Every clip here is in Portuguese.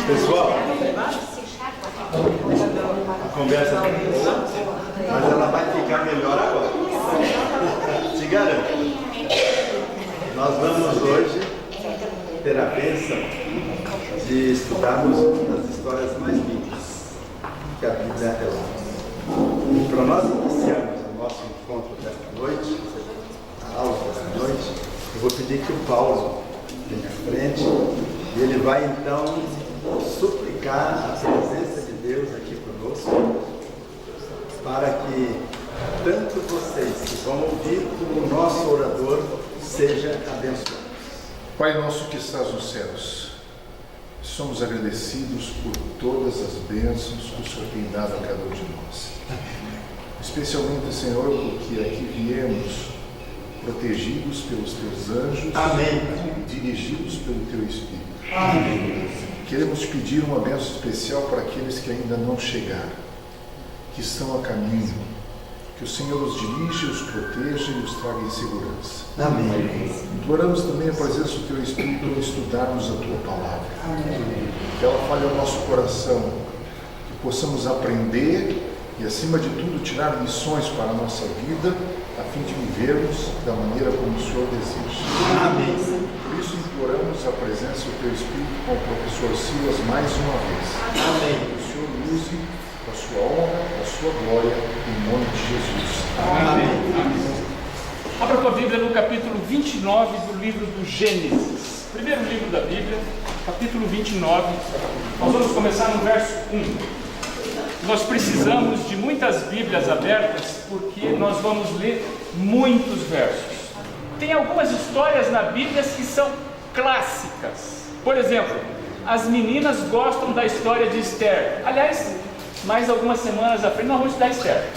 Pessoal, a conversa tá boa, mas ela vai ficar melhor agora. Te garanto. Nós vamos hoje ter a bênção de estudarmos as histórias mais lindas que a Bíblia relata. E para nós iniciarmos o nosso encontro desta noite, a aula desta noite, eu vou pedir que o Paulo venha à frente e ele vai então suplicar a presença de Deus aqui conosco, para que tanto vocês que vão ouvir como o nosso orador seja abençoado. Pai nosso que estás nos céus, somos agradecidos por todas as bênçãos que o Senhor tem dado a cada um de nós. Especialmente, Senhor, porque aqui viemos protegidos pelos teus anjos. Amém. Dirigidos pelo teu Espírito. Amém. Queremos te pedir uma bênção especial para aqueles que ainda não chegaram, que estão a caminho. Que o Senhor os dirija, os proteja e os traga em segurança. Amém. Imploramos também a presença do teu Espírito ao estudarmos a tua palavra. Amém. Que ela fale ao nosso coração, que possamos aprender e, acima de tudo, tirar lições para a nossa vida, a fim de vivermos da maneira como o Senhor deseja. Amém. Por isso imploramos a presença do teu Espírito com o professor Silas mais uma vez. Amém. Que o Senhor use a sua honra, a sua glória, em nome de Jesus. Amém. Amém. Abra a tua Bíblia no capítulo 29 do livro do Gênesis. Primeiro livro da Bíblia, capítulo 29. Nós vamos começar no verso 1. Nós precisamos de muitas Bíblias abertas, porque nós vamos ler muitos versos. Tem algumas histórias na Bíblia que são clássicas. Por exemplo, as meninas gostam da história de Esther. Aliás, mais algumas semanas à frente nós vamos estudar Esther.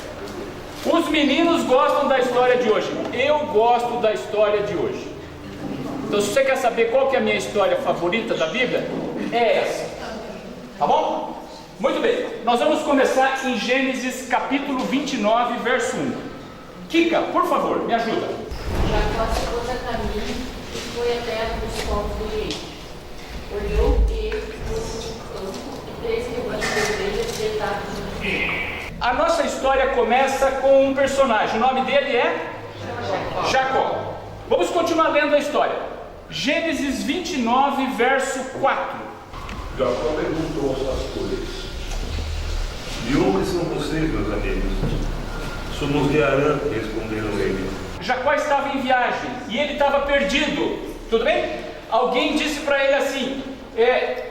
Os meninos gostam da história de hoje. Eu gosto da história de hoje. Então, se você quer saber qual que é a minha história favorita da Bíblia, é essa. Tá bom? Muito bem. Nós vamos começar em Gênesis capítulo 29, verso 1. Kika, por favor, me ajuda. Jacó se pôs a caminho e foi à terra dos povos do Oriente. Olhou e pôs no campo e 3 rebanhos de ovelhas deitados no chão. A nossa história começa com um personagem. O nome dele é Jacó. Vamos continuar lendo a história. Gênesis 29, verso 4. Jacó perguntou aos pastores: de onde são vocês, meus amigos? Somos de Arã, responderam eles. Jacó estava em viagem e ele estava perdido. Tudo bem? Alguém disse para ele assim: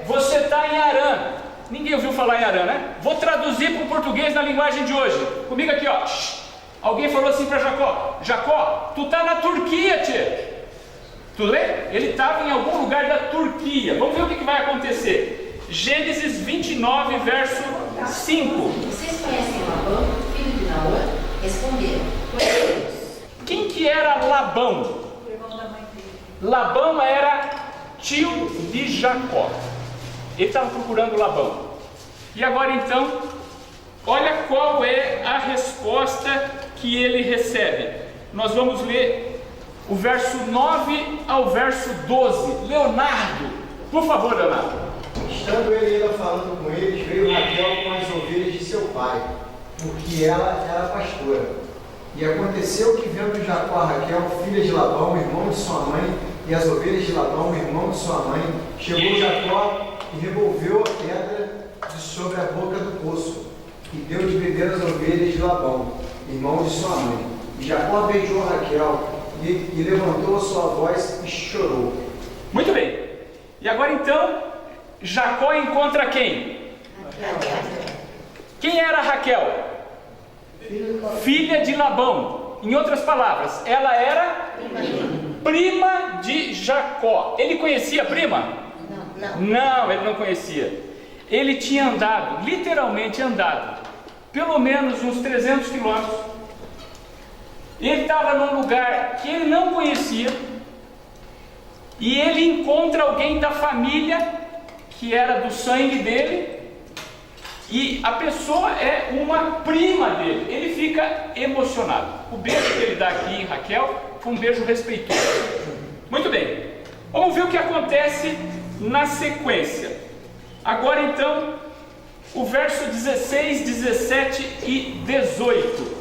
você está em Arã. Ninguém ouviu falar em Arã, né? Vou traduzir para o português na linguagem de hoje. Comigo aqui, ó. Alguém falou assim para Jacó: Jacó, tu está na Turquia, tchê. Tudo bem? Ele estava em algum lugar da Turquia. Vamos ver o que vai acontecer. Gênesis 29, verso 5. Vocês conhecem Labão, filho de Naor? Responderam: conhecemos. Quem que era Labão? O irmão da mãe dele. Labão era tio de Jacó. Ele estava procurando Labão. E agora então, olha qual é a resposta que ele recebe. Nós vamos ler o verso 9 ao verso 12. Leonardo, por favor, Leonardo. Estando ele ainda falando com eles, veio Raquel com as ovelhas de seu pai, porque ela era pastora. E aconteceu que, vendo Jacó a Raquel, filha de Labão, irmão de sua mãe, e as ovelhas de Labão, irmão de sua mãe, chegou Jacó e revolveu a pedra de sobre a boca do poço, e deu de beber as ovelhas de Labão, irmão de sua mãe. E Jacó beijou Raquel, e levantou a sua voz e chorou. Muito bem. E agora então, Jacó encontra quem? Quem era Raquel? Filha de Labão. Em outras palavras, ela era prima de Jacó. Ele conhecia a prima? Não, ele não conhecia. Ele tinha andado, literalmente andado, pelo menos uns 300 quilômetros. Ele estava num lugar que ele não conhecia. E ele encontra alguém da família que era do sangue dele. E a pessoa é uma prima dele. Ele fica emocionado. O beijo que ele dá aqui em Raquel foi um beijo respeitoso. Muito bem. Vamos ver o que acontece na sequência. Agora então, o verso 16, 17 e 18.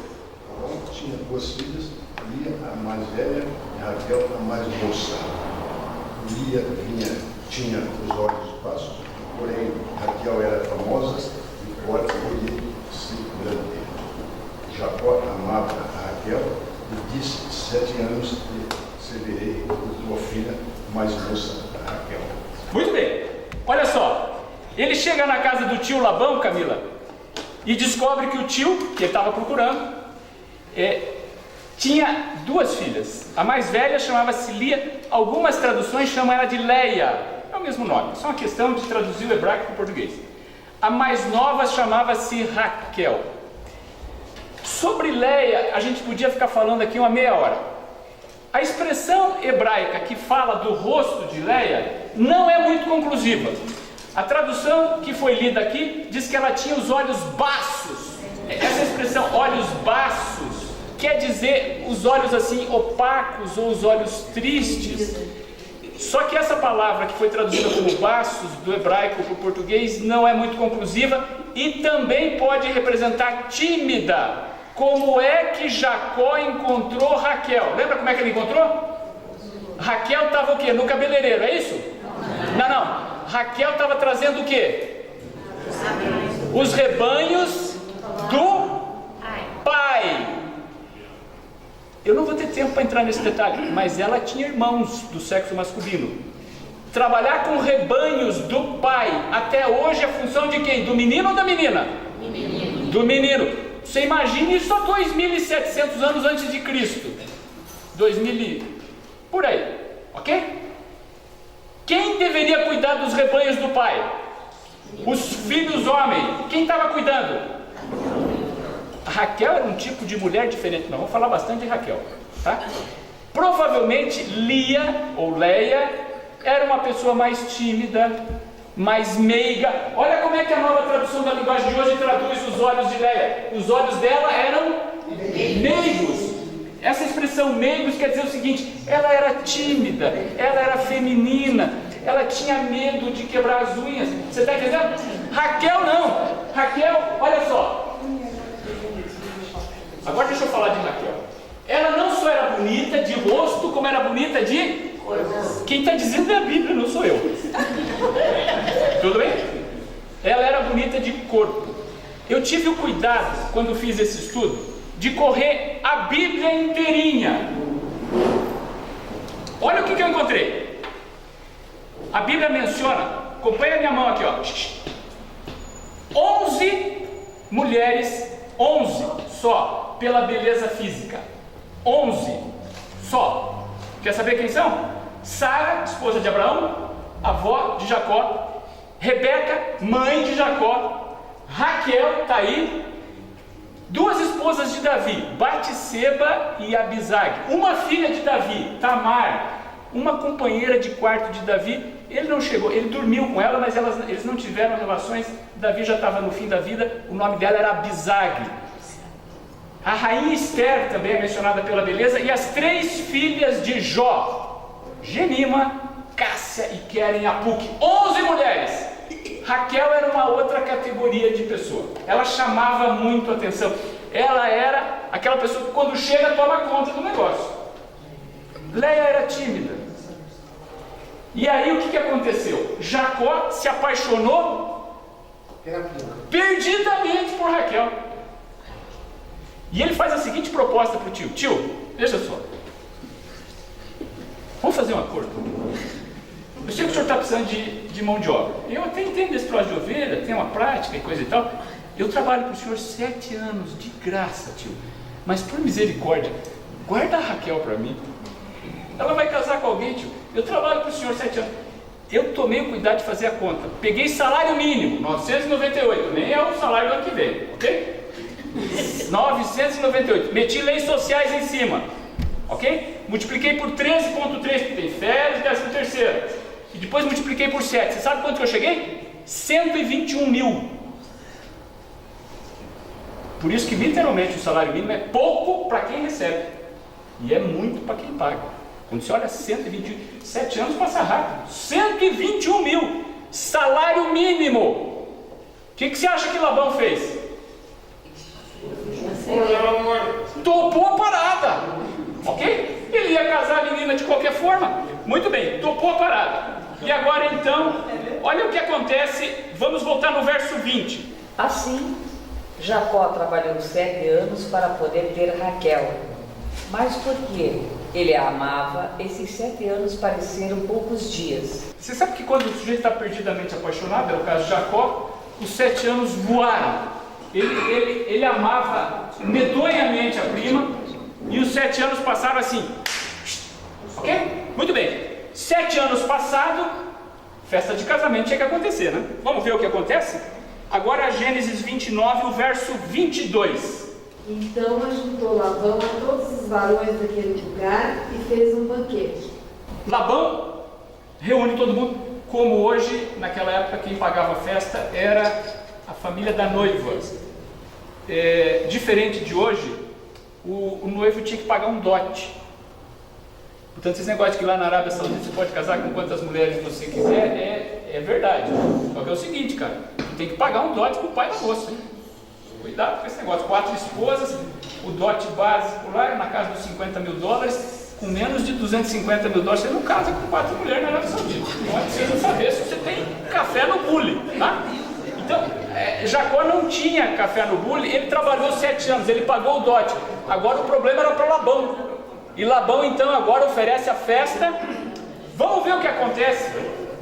Abraão tinha duas filhas, Lia, a mais velha, e Raquel, a mais moça. Lia tinha os olhos baços, porém Raquel era famosa e forte e segurante. Jacó amava a Raquel e disse: 7 anos e servirei a tua filha mais moça, Raquel. Muito bem, olha só, ele chega na casa do tio Labão, Camila, e descobre que o tio, que ele estava procurando, tinha duas filhas. A mais velha chamava-se Lia, algumas traduções chamam ela de Leia, é o mesmo nome, só uma questão de traduzir o hebraico para o português. A mais nova chamava-se Raquel. Sobre Leia, a gente podia ficar falando aqui uma meia hora. A expressão hebraica que fala do rosto de Leia não é muito conclusiva. A tradução que foi lida aqui diz que ela tinha os olhos baços. Essa expressão, olhos baços, quer dizer os olhos assim opacos ou os olhos tristes. Só que essa palavra que foi traduzida como baços do hebraico para o português não é muito conclusiva e também pode representar tímida. Como é que Jacó encontrou Raquel? Lembra como é que ele encontrou? Raquel estava o quê? No cabeleireiro, é isso? Não. Raquel estava trazendo o quê? Os rebanhos do pai. Eu não vou ter tempo para entrar nesse detalhe, mas ela tinha irmãos do sexo masculino. Trabalhar com rebanhos do pai, até hoje é função de quem? Do menino ou da menina? Do menino. Você imagine isso há 2.700 anos antes de Cristo. 2000 por aí, ok? Quem deveria cuidar dos rebanhos do pai? Os filhos homens. Quem estava cuidando? A Raquel era um tipo de mulher diferente. Nós vamos falar bastante de Raquel, tá? Provavelmente Lia ou Leia era uma pessoa mais tímida, mais meiga. Olha como é que a nova tradução da linguagem de hoje traduz os olhos de Leia. Os olhos dela eram meigos. Essa expressão meigos quer dizer o seguinte: ela era tímida, ela era feminina, ela tinha medo de quebrar as unhas. Você está entendendo? Raquel não. Raquel, olha só. Agora deixa eu falar de Raquel. Ela não só era bonita de rosto, como era bonita de corpo. Quem está dizendo é a Bíblia, não sou eu. Tudo bem? Ela era bonita de corpo. Eu tive o cuidado, quando fiz esse estudo, de correr a Bíblia inteirinha. Olha o que eu encontrei. A Bíblia menciona, acompanha a minha mão aqui, ó, 11 mulheres, 11 só, pela beleza física. 11 só. Quer saber quem são? Sara, esposa de Abraão, avó de Jacó. Rebeca, mãe de Jacó. Raquel, está aí. Duas esposas de Davi, Batseba e Abisag. Uma filha de Davi, Tamar. Uma companheira de quarto de Davi. Ele não chegou, ele dormiu com ela, mas eles não tiveram relações. Davi já estava no fim da vida. O nome dela era Abisag. A rainha Esther também é mencionada pela beleza. E as 3 filhas de Jó, Genima, Cássia e Queren Apuc. 11 mulheres. Raquel era uma outra categoria de pessoa. Ela chamava muito atenção. Ela era aquela pessoa que quando chega toma conta do negócio. Leia era tímida. E aí o que aconteceu? Jacó se apaixonou perdidamente por Raquel. E ele faz a seguinte proposta para o tio: tio, veja só, vamos fazer um acordo. Eu sei que o senhor está precisando de mão de obra. Eu até entendo esse troço de ovelha, tem uma prática e coisa e tal. Eu trabalho para o senhor 7 anos de graça, tio. Mas por misericórdia, guarda a Raquel para mim. Ela vai casar com alguém, tio. Eu trabalho para o senhor 7 anos. Eu tomei o cuidado de fazer a conta. Peguei salário mínimo, 998. Nem é o salário do ano que vem, ok? 998. Meti leis sociais em cima, ok? Multipliquei por 13,3, porque tem férias, 13º. E depois multipliquei por 7. Você sabe quanto que eu cheguei? 121 mil. Por isso que literalmente o salário mínimo é pouco para quem recebe e é muito para quem paga. Quando você olha 127 anos passa rápido. 121 mil. salário mínimo. O que você acha que Labão fez? Topou a parada, ok? Ele ia casar a menina de qualquer forma. Muito bem, topou a parada. E agora então, olha o que acontece. Vamos voltar no verso 20. Assim, Jacó trabalhou 7 anos para poder ter Raquel. Mas porque ele a amava, esses 7 anos pareceram poucos dias. Você sabe que quando o sujeito está perdidamente apaixonado, é o caso de Jacó, os 7 anos voaram. Ele amava medonhamente a prima, e os 7 anos passaram assim. Ok? Muito bem. 7 anos passados, festa de casamento tinha que acontecer, né? Vamos ver o que acontece? Agora Gênesis 29, o verso 22. Então ajuntou Labão a todos os varões daquele lugar e fez um banquete. Labão reúne todo mundo. Como hoje, naquela época, quem pagava a festa era a família da noiva. Diferente de hoje, o noivo tinha que pagar um dote. Portanto, esse negócio de que lá na Arábia Saudita você pode casar com quantas mulheres você quiser, é verdade. Só que é o seguinte, cara, tem que pagar um dote pro pai da moça, hein? Cuidado com esse negócio. 4 esposas, o dote básico lá é na casa dos $50 mil. Com menos de $250 mil, você não casa com 4 mulheres na Arábia Saudita. Não é preciso saber se você tem café no bule, tá? Então, Jacó não tinha café no bule, ele trabalhou 7 anos, ele pagou o dote. Agora o problema era para Labão. E Labão então agora oferece a festa. Vamos ver o que acontece.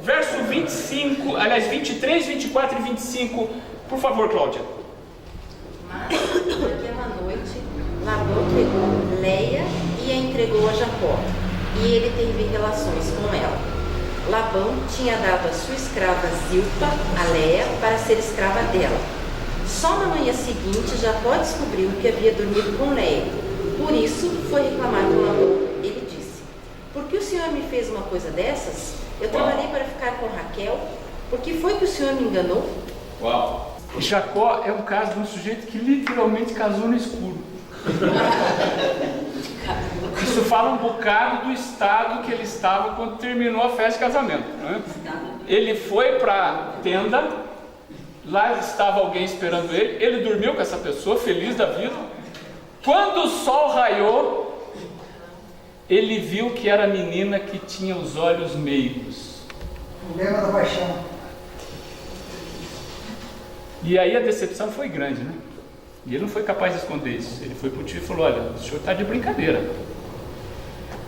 Verso 25, aliás 23, 24 e 25. Por favor, Cláudia. Mas naquela noite Labão pegou Leia e a entregou a Jacó, e ele teve relações com ela. Labão tinha dado a sua escrava Zilpa a Leia para ser escrava dela. Só na manhã seguinte Jacó descobriu que havia dormido com Leia. Por isso foi reclamar com Labão. Ele disse: por que o Senhor me fez uma coisa dessas? Eu trabalhei para ficar com Raquel. Por que foi que o Senhor me enganou? Uau! Jacó é um caso de um sujeito que literalmente casou no escuro. Isso fala um bocado do estado que ele estava quando terminou a festa de casamento, né? Ele foi para a tenda, lá estava alguém esperando ele, ele dormiu com essa pessoa, feliz da vida. Quando o sol raiou, ele viu que era a menina que tinha os olhos meigos. Problema da paixão. E aí a decepção foi grande, né? E ele não foi capaz de esconder isso. Ele foi para o tio e falou: olha, o senhor está de brincadeira.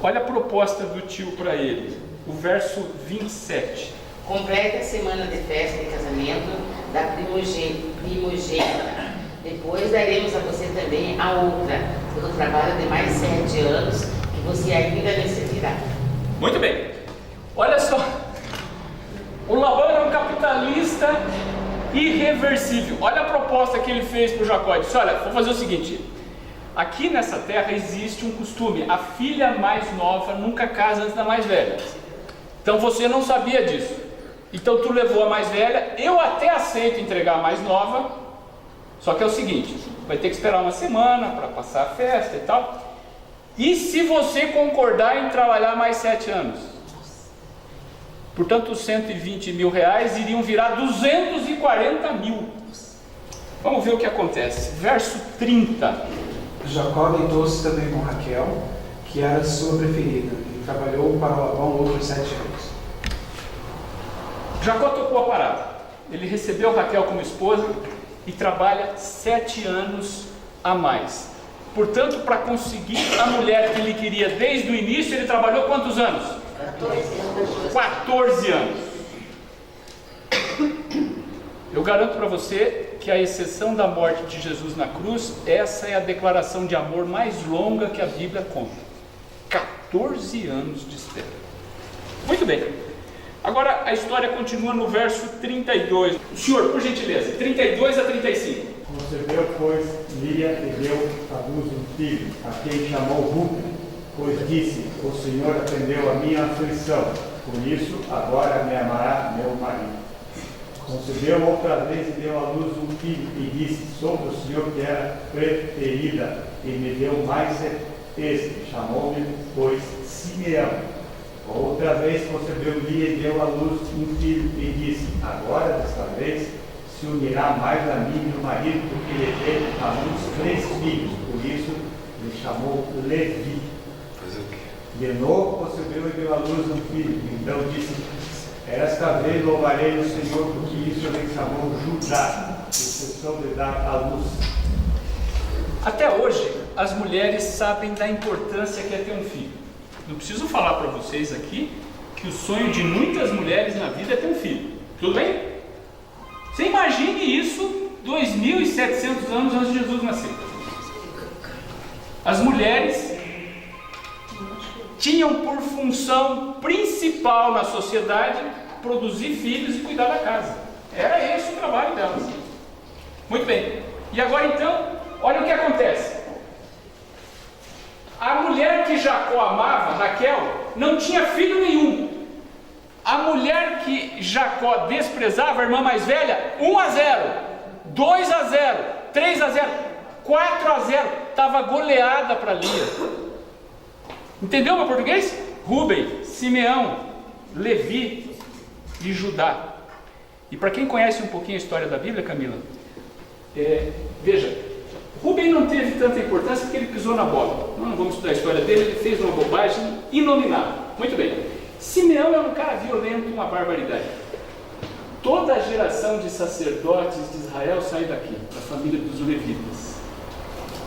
Olha a proposta do tio para ele, o verso 27. Complete a semana de festa de casamento da primogênita. Depois daremos a você também a outra, pelo trabalho de mais 7 anos que você ainda necessitará. Muito bem. Olha só. O Labão era um capitalista irreversível. Olha a proposta que ele fez para o Jacó. Ele disse: olha, vou fazer o seguinte. Aqui nessa terra existe um costume. A filha mais nova nunca casa antes da mais velha. Então você não sabia disso. Então tu levou a mais velha. Eu até aceito entregar a mais nova. Só que é o seguinte: vai ter que esperar uma semana para passar a festa e tal. E se você concordar em trabalhar mais 7 anos? Portanto, os R$120 mil iriam virar 240 mil. Vamos ver o que acontece. Verso 30. Jacó deitou-se também com Raquel, que era sua preferida, e trabalhou para Labão outros 7 anos. Jacó tocou a parada. Ele recebeu Raquel como esposa e trabalha 7 anos a mais. Portanto, para conseguir a mulher que ele queria desde o início, ele trabalhou quantos anos? 14 anos. Eu garanto para você que, à exceção da morte de Jesus na cruz, essa é a declaração de amor mais longa que a Bíblia conta. 14 anos de espera. Muito bem. Agora a história continua no verso 32. O senhor, por gentileza, 32 a 35. Concebeu, pois, Lia e deu à luz um filho, a quem chamou Rúben, pois disse: o Senhor atendeu a minha aflição, por isso agora me amará meu marido. Concebeu outra vez e deu à luz um filho, e disse: sobre o Senhor que era preferida, e me deu mais este, chamou-me, pois, Simeão, Outra vez concebeu Lia e deu à luz um filho e disse: agora, desta vez, se unirá mais a mim e o marido, porque lhe teve à luz 3 filhos. Por isso, lhe chamou Levi. De novo concebeu e deu à luz um filho. Então disse: esta vez louvarei o Senhor, porque isso ele chamou Judá, exceção de dar à luz. Até hoje, as mulheres sabem da importância que é ter um filho. Não preciso falar para vocês aqui que o sonho de muitas mulheres na vida é ter um filho. Tudo bem? Você imagine isso 2.700 anos antes de Jesus nascer. As mulheres tinham por função principal na sociedade produzir filhos e cuidar da casa. Era esse o trabalho delas. Muito bem. E agora então, olha o que acontece. A mulher que Jacó amava, Raquel, não tinha filho nenhum. A mulher que Jacó desprezava, a irmã mais velha, 1-0, 2-0, 3-0, 4-0, estava goleada para Lia. Entendeu meu português? Rúben, Simeão, Levi e Judá. E para quem conhece um pouquinho a história da Bíblia, Camila, veja, Rúben não teve tanta importância porque ele pisou na bola. Não vamos estudar a história dele, ele fez uma bobagem inominável. Muito bem. Simeão é um cara violento, uma barbaridade. Toda a geração de sacerdotes de Israel sai daqui, da família dos levitas.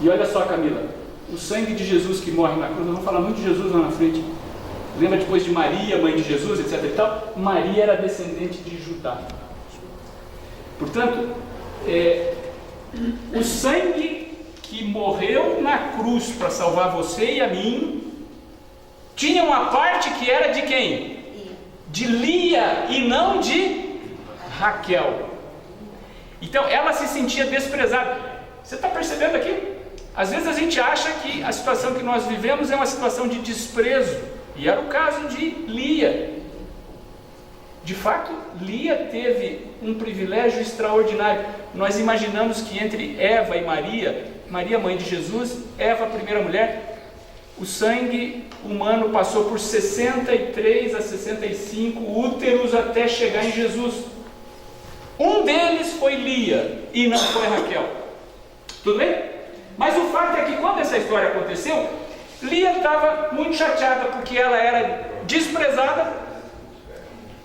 E olha só, Camila, o sangue de Jesus que morre na cruz, nós vamos falar muito de Jesus lá na frente. Lembra depois de Maria, mãe de Jesus, etc. e tal? Maria era descendente de Judá. Portanto, o sangue que morreu na cruz para salvar você e a mim, tinha uma parte que era de quem? De Lia e não de Raquel. Então ela se sentia desprezada. Você está percebendo aqui? Às vezes a gente acha que a situação que nós vivemos é uma situação de desprezo, e era o caso de Lia. De fato, Lia teve um privilégio extraordinário. Nós imaginamos que entre Eva e Maria, Maria mãe de Jesus, Eva a primeira mulher, o sangue humano passou por 63 a 65 úteros até chegar em Jesus. Um deles foi Lia e não foi Raquel. Tudo bem? Mas o fato é que quando essa história aconteceu, Lia estava muito chateada porque ela era desprezada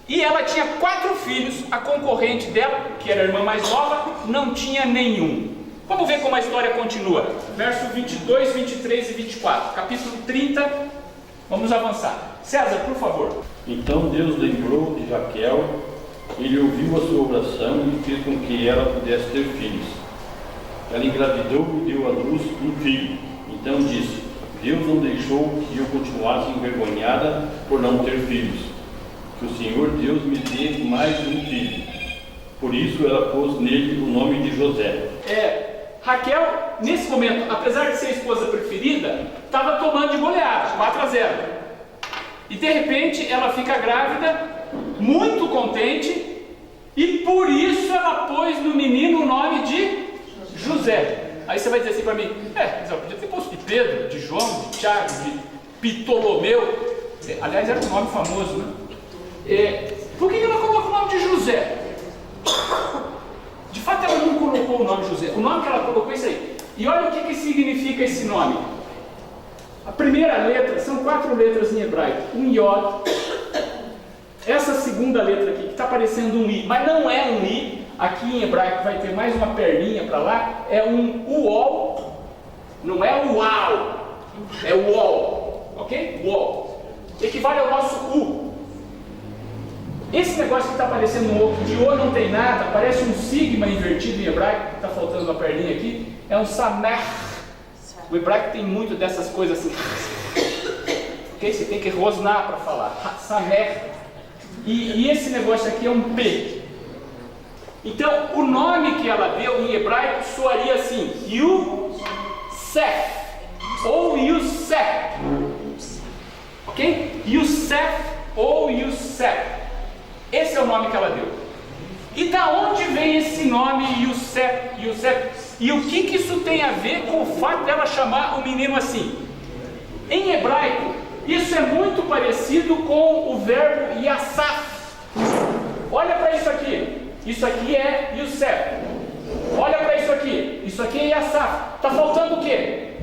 e ela tinha 4 filhos. A concorrente dela, que era a irmã mais nova, não tinha nenhum. Vamos ver como a história continua. Verso 22, 23 e 24. Capítulo 30. Vamos avançar. César, por favor. Então Deus lembrou de Raquel, ele ouviu a sua oração e fez com que ela pudesse ter filhos. Ela engravidou e deu à luz um filho. Então disse: Deus não deixou que eu continuasse envergonhada por não ter filhos. Que o Senhor Deus me dê mais um filho. Por isso ela pôs nele o nome de José. Raquel, nesse momento, apesar de ser a esposa preferida, estava tomando de goleada, 4-0. E de repente ela fica grávida, muito contente, e por isso ela pôs no menino o nome de José. Aí você vai dizer assim para mim: mas ela podia ter posto de Pedro, de João, de Tiago, de Ptolomeu. Aliás, era um nome famoso, né? Por que ela colocou o nome de José? De fato, ela não colocou o nome de José. O nome que ela colocou é isso aí. E olha o que significa esse nome. A primeira letra, são 4 letras em hebraico. Um Yod. Essa segunda letra aqui, que está parecendo um I, mas não é um I. Aqui em hebraico vai ter mais uma perninha para lá. É um Uol. Não é o Uau. É o Uol. Ok? Uol. Equivale ao nosso U. Esse negócio que está parecendo um O, de O não tem nada, parece um sigma invertido em hebraico, está faltando uma perninha aqui, é um Samer. O hebraico tem muito dessas coisas assim. Ok? Você tem que rosnar para falar. Samer. E esse negócio aqui é um P. Então, o nome que ela deu em hebraico soaria assim: Yusef ou Yusef. Ok? Yusef ou Yusef. Esse é o nome que ela deu. E da onde vem esse nome Yusef? E o que isso tem a ver com o fato dela chamar o menino assim? Em hebraico, Isso é muito parecido com o verbo Yasaf. Olha para isso aqui. Isso aqui é Yosef. Olha para isso aqui é Yasaf. Está faltando o quê?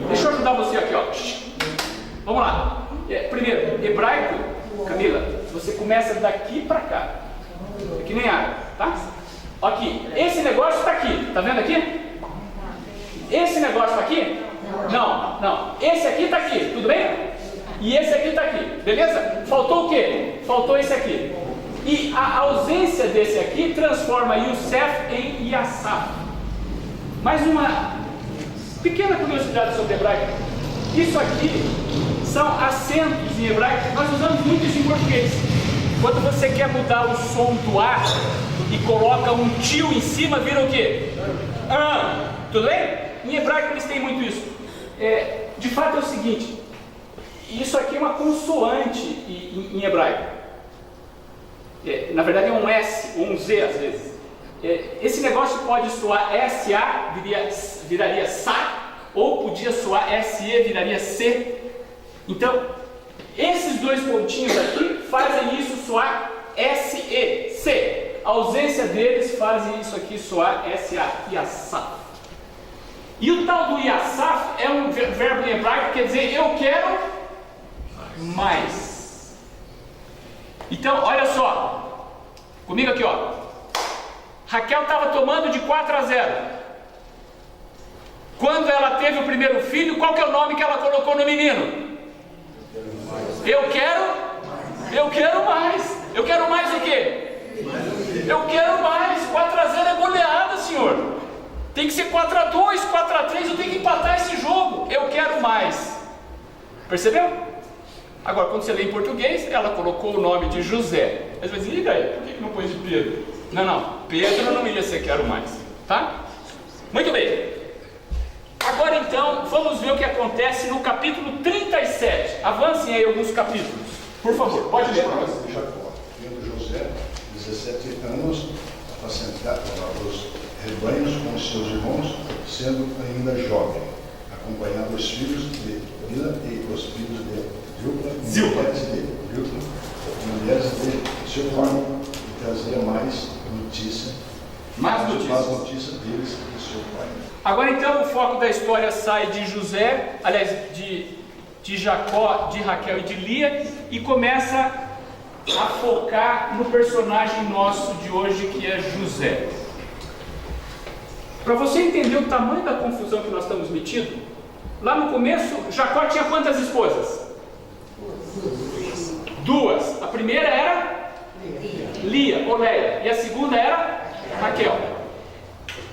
Deixa eu ajudar você aqui, ó. Vamos lá. Primeiro, hebraico, Camila, você começa daqui para cá. É que nem árabe, tá? Aqui, esse negócio está aqui. Tá vendo aqui? Esse negócio está aqui? Não. Esse aqui está aqui, tudo bem? E esse aqui está aqui, beleza? Faltou o quê? Faltou esse aqui. E a ausência desse aqui transforma Yosef em Yasaf. Mais uma pequena curiosidade sobre hebraico. Isso aqui são acentos em hebraico. Nós usamos muito isso em português. Quando você quer mudar o som do A e coloca um tio em cima, vira o quê? Tudo bem? Em hebraico eles têm muito isso. De fato é o seguinte, isso aqui é uma consoante em hebraico. Na verdade é um S ou um Z às vezes. Esse negócio pode soar SA, viraria SA, ou podia soar SE, viraria C. Então, esses dois pontinhos aqui fazem isso soar SE, C. A ausência deles fazem isso aqui soar SA, Yasaf. E o tal do Yasaf é um verbo em hebraico que quer dizer eu quero mais. Então, olha só, comigo aqui, ó. Raquel estava tomando de 4-0. Quando ela teve o primeiro filho, qual que é o nome que ela colocou no menino? Eu quero mais. Eu quero mais o quê? Eu quero mais. 4-0 é goleada, senhor. Tem que ser 4-2, 4-3, eu tenho que empatar esse jogo. Eu quero mais. Percebeu? Agora, quando você lê em português, ela colocou o nome de José. Mas você diz, e daí? Por que não pôs de Pedro? Não. Pedro não ia ser quero mais. Tá? Muito bem. Agora então, vamos ver o que acontece no capítulo 37. Avancem aí alguns capítulos. Por favor, pode ler para nós. Jacó, filho de José, 17 anos, apacentava os rebanhos com os seus irmãos, sendo ainda jovem, acompanhando os filhos de Bila e os filhos de Zilpa, mulheres de seu pai, e trazia mais notícia deles que seu pai. Agora então o foco da história sai de José, aliás, de Jacó, de Raquel e de Lia, e começa a focar no personagem nosso de hoje, que é José. Para você entender o tamanho da confusão que nós estamos metidos, lá no começo, Jacó tinha quantas esposas? 2. A primeira era Lia, ou Leia, e a segunda era Raquel.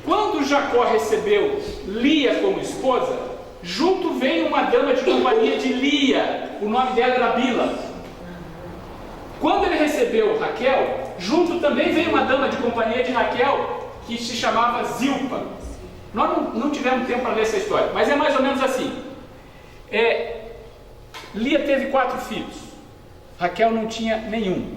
Quando Jacó recebeu Lia como esposa, junto veio uma dama de companhia de Lia, o nome dela era Bila. Quando ele recebeu Raquel, junto também veio uma dama de companhia de Raquel, que se chamava Zilpa. Nós não tivemos tempo para ler essa história, mas é mais ou menos assim. Lia teve 4 filhos, Raquel não tinha nenhum.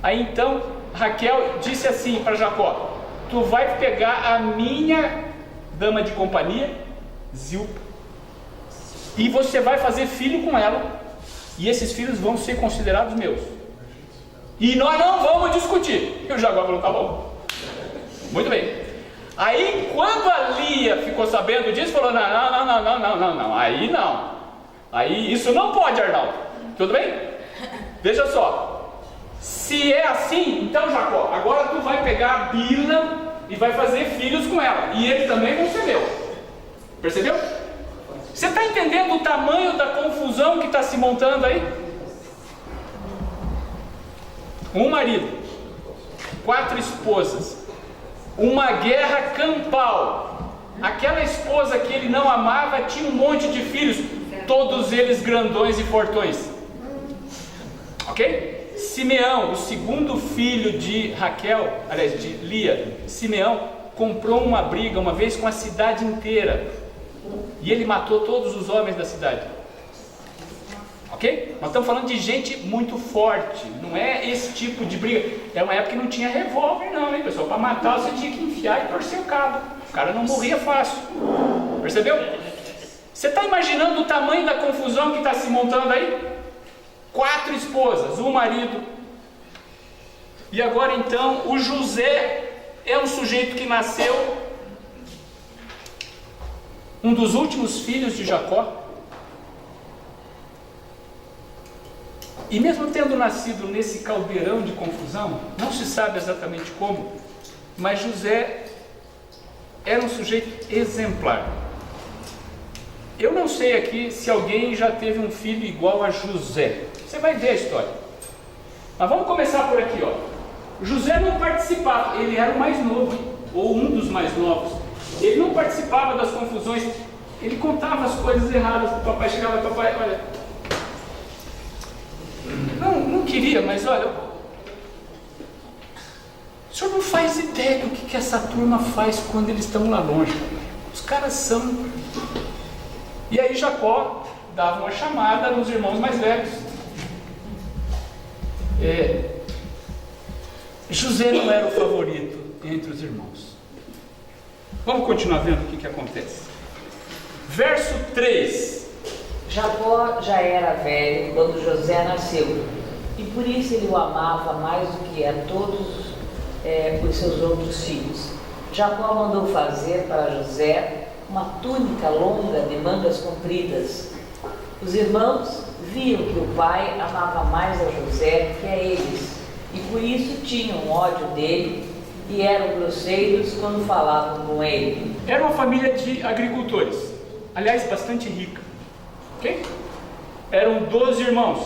Aí então Raquel disse assim para Jacó: tu vai pegar a minha dama de companhia, Zilpa, e você vai fazer filho com ela, e esses filhos vão ser considerados meus, e nós não vamos discutir. E o Jacó falou: tá bom. Muito bem. Aí quando a Lia ficou sabendo disso, falou: não, aí não, aí isso não pode, Arnaldo. Tudo bem? Veja só, se é assim, então Jacó, agora tu vai pegar a Bila e vai fazer filhos com ela, e eles também vão ser meu. Percebeu? Você está entendendo o tamanho da confusão que está se montando aí? Um marido, 4 esposas, uma guerra campal. Aquela esposa que ele não amava tinha um monte de filhos, todos eles grandões e fortões. Ok? Simeão, o segundo filho de Raquel, aliás, de Lia, Simeão comprou uma briga uma vez com a cidade inteira, e ele matou todos os homens da cidade. Ok? Nós estamos falando de gente muito forte, não é esse tipo de briga. É uma época que não tinha revólver não, hein, pessoal? Para matar você tinha que enfiar e torcer o cabo, o cara não morria fácil. Percebeu? Você está imaginando o tamanho da confusão que está se montando aí? 4 esposas, um marido. E agora então, o José é um sujeito que nasceu, um dos últimos filhos de Jacó. E mesmo tendo nascido nesse caldeirão de confusão, não se sabe exatamente como, mas José era um sujeito exemplar. Eu não sei aqui se alguém já teve um filho igual a José. Você vai ver a história. Mas vamos começar por aqui, ó. José não participava, ele era o mais novo, ou um dos mais novos. Ele não participava das confusões, ele contava as coisas erradas para o papai. Chegava, papai, olha, não queria, mas olha, o senhor não faz ideia do que essa turma faz quando eles estão lá longe. Os caras são... E aí Jacó dava uma chamada nos irmãos mais velhos. José não era o favorito entre os irmãos. Vamos continuar vendo o que acontece. Verso 3. Jacó já era velho quando José nasceu, e por isso ele o amava mais do que a todos os seus outros filhos. Jacó mandou fazer para José uma túnica longa de mangas compridas. Os irmãos viam que o pai amava mais a José que a eles, e por isso tinham ódio dele e eram grosseiros quando falavam com ele. Era uma família de agricultores, aliás, bastante rica. Ok? Eram 12 irmãos.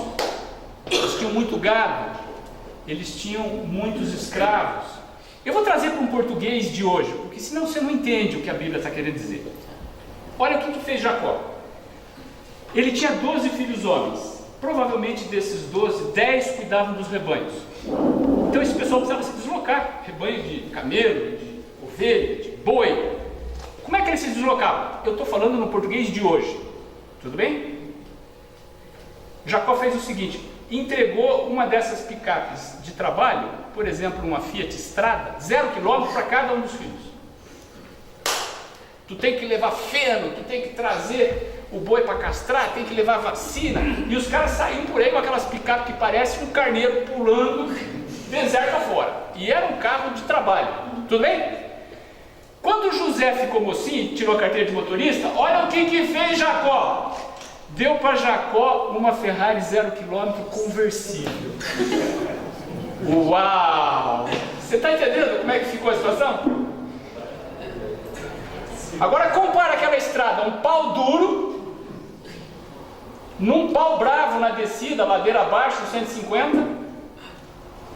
Eles tinham muito gado, eles tinham muitos escravos. Eu vou trazer para um português de hoje, porque senão você não entende o que a Bíblia está querendo dizer. Olha o que fez Jacó. Ele tinha 12 filhos homens. Provavelmente desses 12, 10 cuidavam dos rebanhos. Então esse pessoal precisava se deslocar. Rebanho de camelo, de ovelha, de boi. Como é que eles se deslocavam? Eu estou falando no português de hoje. Tudo bem? Jacó fez o seguinte: entregou uma dessas picapes de trabalho, por exemplo, uma Fiat Strada, 0 km para cada um dos filhos. Tu tem que levar feno, tu tem que trazer o boi para castrar, tem que levar vacina. E os caras saíam por aí com aquelas picapes que parecem um carneiro pulando deserto afora. E era um carro de trabalho. Tudo bem? Quando José ficou mocinho, tirou a carteira de motorista, olha o que fez Jacó. Deu para Jacó uma Ferrari 0 km conversível. Uau! Você está entendendo como é que ficou a situação? Agora compara aquela estrada, um pau duro, num pau bravo na descida, ladeira abaixo, 150,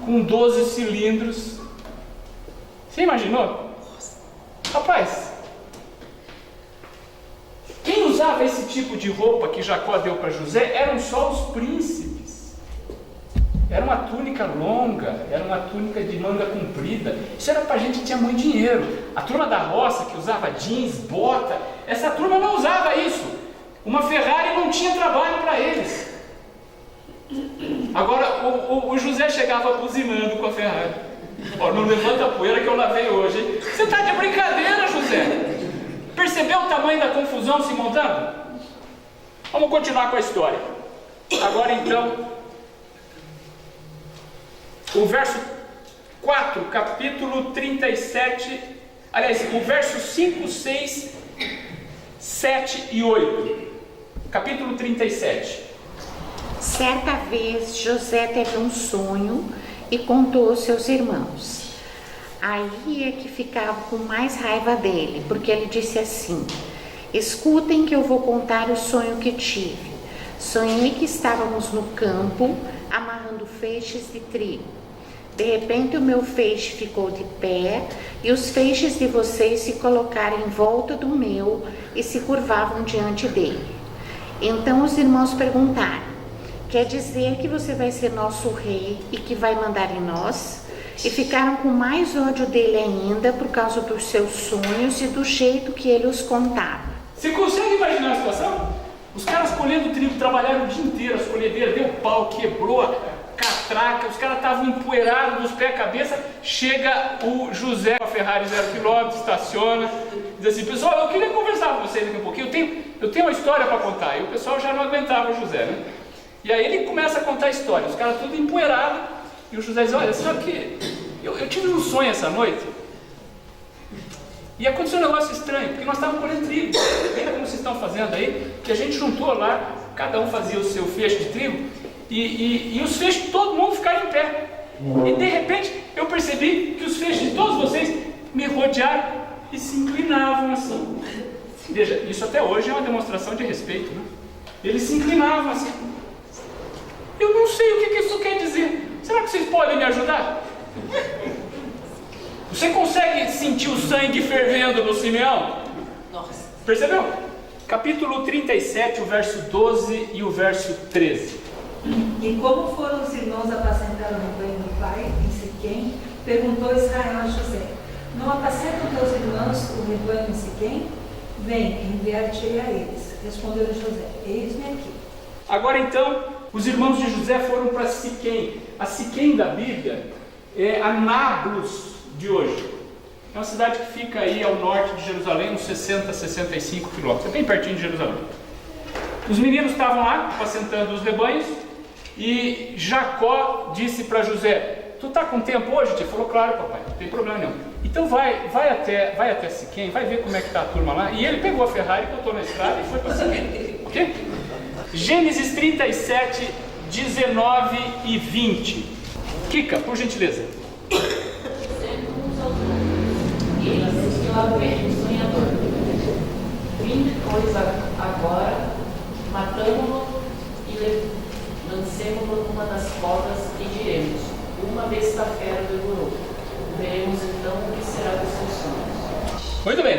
com 12 cilindros. Você imaginou? Rapaz, quem usava esse tipo de roupa que Jacó deu para José eram só os príncipes. Era uma túnica longa, era uma túnica de manga comprida. Isso era para gente que tinha muito dinheiro. A turma da roça que usava jeans, bota, essa turma não usava isso. Uma Ferrari não tinha trabalho para eles. Agora o José chegava buzinando com a Ferrari. Ó, não levanta a poeira que eu lavei hoje, hein? Você está de brincadeira, José? Percebeu o tamanho da confusão se montando? Vamos continuar com a história. Agora então, o verso 4, capítulo 37, aliás, o verso 5, 6, 7 e 8. Capítulo 37. Certa vez José teve um sonho e contou aos seus irmãos. Aí é que ficava com mais raiva dele, porque ele disse assim: escutem que eu vou contar o sonho que tive. Sonhei que estávamos no campo amarrando feixes de trigo. De repente o meu feixe ficou de pé e os feixes de vocês se colocaram em volta do meu e se curvavam diante dele. Então os irmãos perguntaram: quer dizer que você vai ser nosso rei e que vai mandar em nós? E ficaram com mais ódio dele ainda por causa dos seus sonhos e do jeito que ele os contava. Você consegue imaginar a situação? Os caras colhendo trigo, trabalharam o dia inteiro, as colhedeiras, deu pau, quebrou a catraca, os caras estavam empoeirados dos pés à cabeça. Chega o José com a Ferrari 0 km, estaciona, diz assim: pessoal, eu queria conversar com vocês aqui um pouquinho, eu tenho tenho uma história para contar. E o pessoal já não aguentava o José, né? E aí ele começa a contar a história, os caras tudo empoeirados. E o José diz, olha, sabe que eu tive um sonho essa noite. E aconteceu um negócio estranho, porque nós estávamos colhendo trigo, bem como vocês estão fazendo aí, que a gente juntou lá, cada um fazia o seu feixe de trigo, e os feixes de todo mundo ficaram em pé. E de repente eu percebi que os feixes de todos vocês me rodearam e se inclinavam assim. Veja, isso até hoje é uma demonstração de respeito, né? Eles se inclinavam assim. Eu não sei o que isso quer dizer. Será que vocês podem me ajudar? Você consegue sentir o sangue fervendo no Simeão? Nossa. Percebeu? Capítulo 37, o verso 12 e o verso 13. E como foram os irmãos apacentar o rebanho do pai em Siquém, perguntou Israel a José: não apacentam teus irmãos o rebanho em Siquém? Vem, enviar-te-ei a eles. Respondeu José: eis-me aqui. Agora então, os irmãos de José foram para Siquém. A Siquém da Bíblia é a Nablus de hoje. É uma cidade que fica aí ao norte de Jerusalém, uns 60, 65 quilômetros. É bem pertinho de Jerusalém. Os meninos estavam lá, apacentando os rebanhos, e Jacó disse para José: tu está com tempo hoje? Ele falou: claro, papai, não tem problema nenhum. Então vai até Siquém, vai ver como é que está a turma lá. E ele pegou a Ferrari, botou na estrada e foi para Siquém. Ok? Gênesis 37, 19 e 20. Kika, por gentileza. Ele assistiu a ver o sonhador. Vinde, pois, agora, matamo-lo e lancemo-lo numa das cordas e diremos: uma besta fera devorou. Veremos então o que será dos seus sonhos. Muito bem.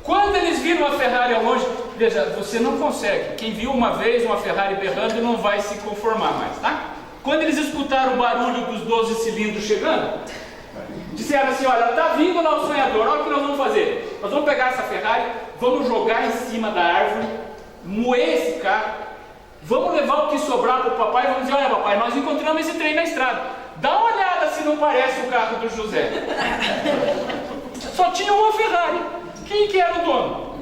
Quando eles viram a Ferrari ao longe, veja, você não consegue. Quem viu uma vez uma Ferrari berrando não vai se conformar mais, tá? Quando eles escutaram o barulho dos 12 cilindros chegando, disseram assim: olha, está vindo lá o sonhador, olha o que nós vamos fazer. Nós vamos pegar essa Ferrari, vamos jogar em cima da árvore, moer esse carro, vamos levar o que sobrar para o papai e vamos dizer: olha, papai, nós encontramos esse trem na estrada. Dá uma olhada se não parece o carro do José. Só tinha uma Ferrari. Quem que era o dono?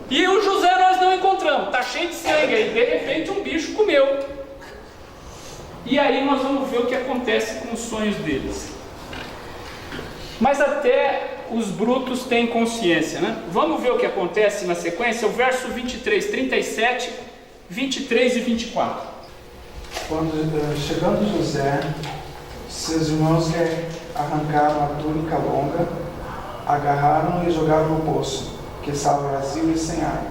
E o José nós não encontramos. Está cheio de sangue aí. De repente um bicho comeu. E aí nós vamos ver o que acontece com os sonhos deles. Mas até os brutos têm consciência, né? Vamos ver o que acontece na sequência. O verso 23, 37, 23 e 24. Quando chegando José, seus irmãos lhe arrancaram a túnica longa, agarraram e jogaram no poço, que estava vazio e sem água.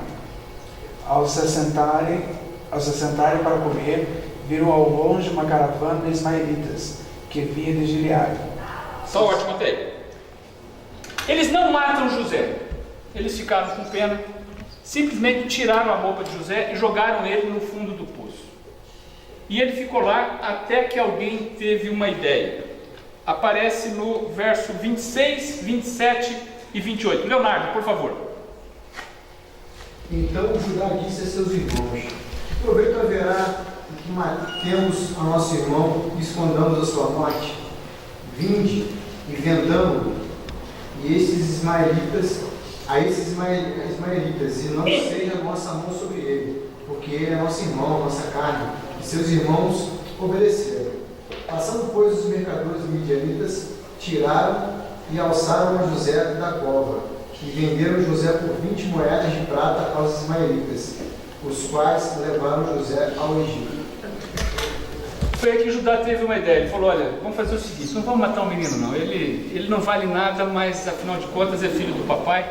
Ao se assentarem para comer, viram ao longe uma caravana de ismaelitas, que vinha de Gileade. Está ótimo até aí. Eles não matam José. Eles ficaram com pena, simplesmente tiraram a roupa de José e jogaram ele no fundo do poço. E ele ficou lá até que alguém teve uma ideia. Aparece no verso 26, 27 e 28. Leonardo, por favor. Então Judá disse a seus irmãos: proveito haverá que matemos a nosso irmão e escondamos a sua morte? Vinde e vendamo-lo, e esses ismaelitas, e não seja a nossa mão sobre ele, porque ele é nosso irmão, nossa carne. E seus irmãos obedeceram. Passando, pois, os mercadores midianitas, tiraram e alçaram a José da cova, e venderam José por 20 moedas de prata aos ismaelitas, os quais levaram José ao Egito. Foi aí que Judá teve uma ideia. Ele falou: olha, vamos fazer o seguinte, não vamos matar o menino não, ele não vale nada, mas afinal de contas é filho do papai,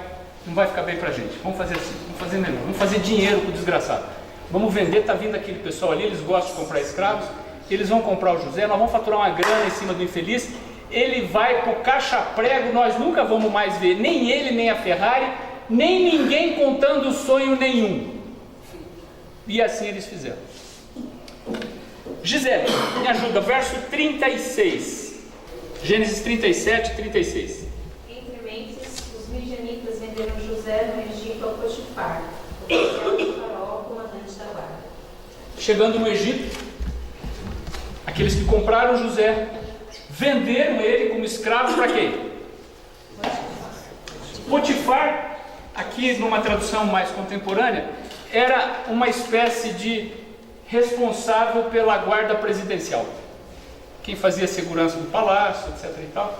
não vai ficar bem pra gente. Vamos fazer assim, vamos fazer melhor, vamos fazer dinheiro com o desgraçado. Vamos vender, tá vindo aquele pessoal ali, eles gostam de comprar escravos, eles vão comprar o José, nós vamos faturar uma grana em cima do infeliz, ele vai pro caixa-prego, nós nunca vamos mais ver nem ele, nem a Ferrari, nem ninguém contando sonho nenhum. E assim eles fizeram. Gisele, me ajuda, verso 36. Gênesis 37, 36. Entre mentes, os midianitas venderam José no Egito ao Potifar, oficial do faraó, comandante da guarda. Chegando no Egito, aqueles que compraram José venderam ele como escravo para quem? Potifar, aqui numa tradução mais contemporânea, era uma espécie de responsável pela guarda presidencial. Quem fazia segurança do palácio, etc. e tal,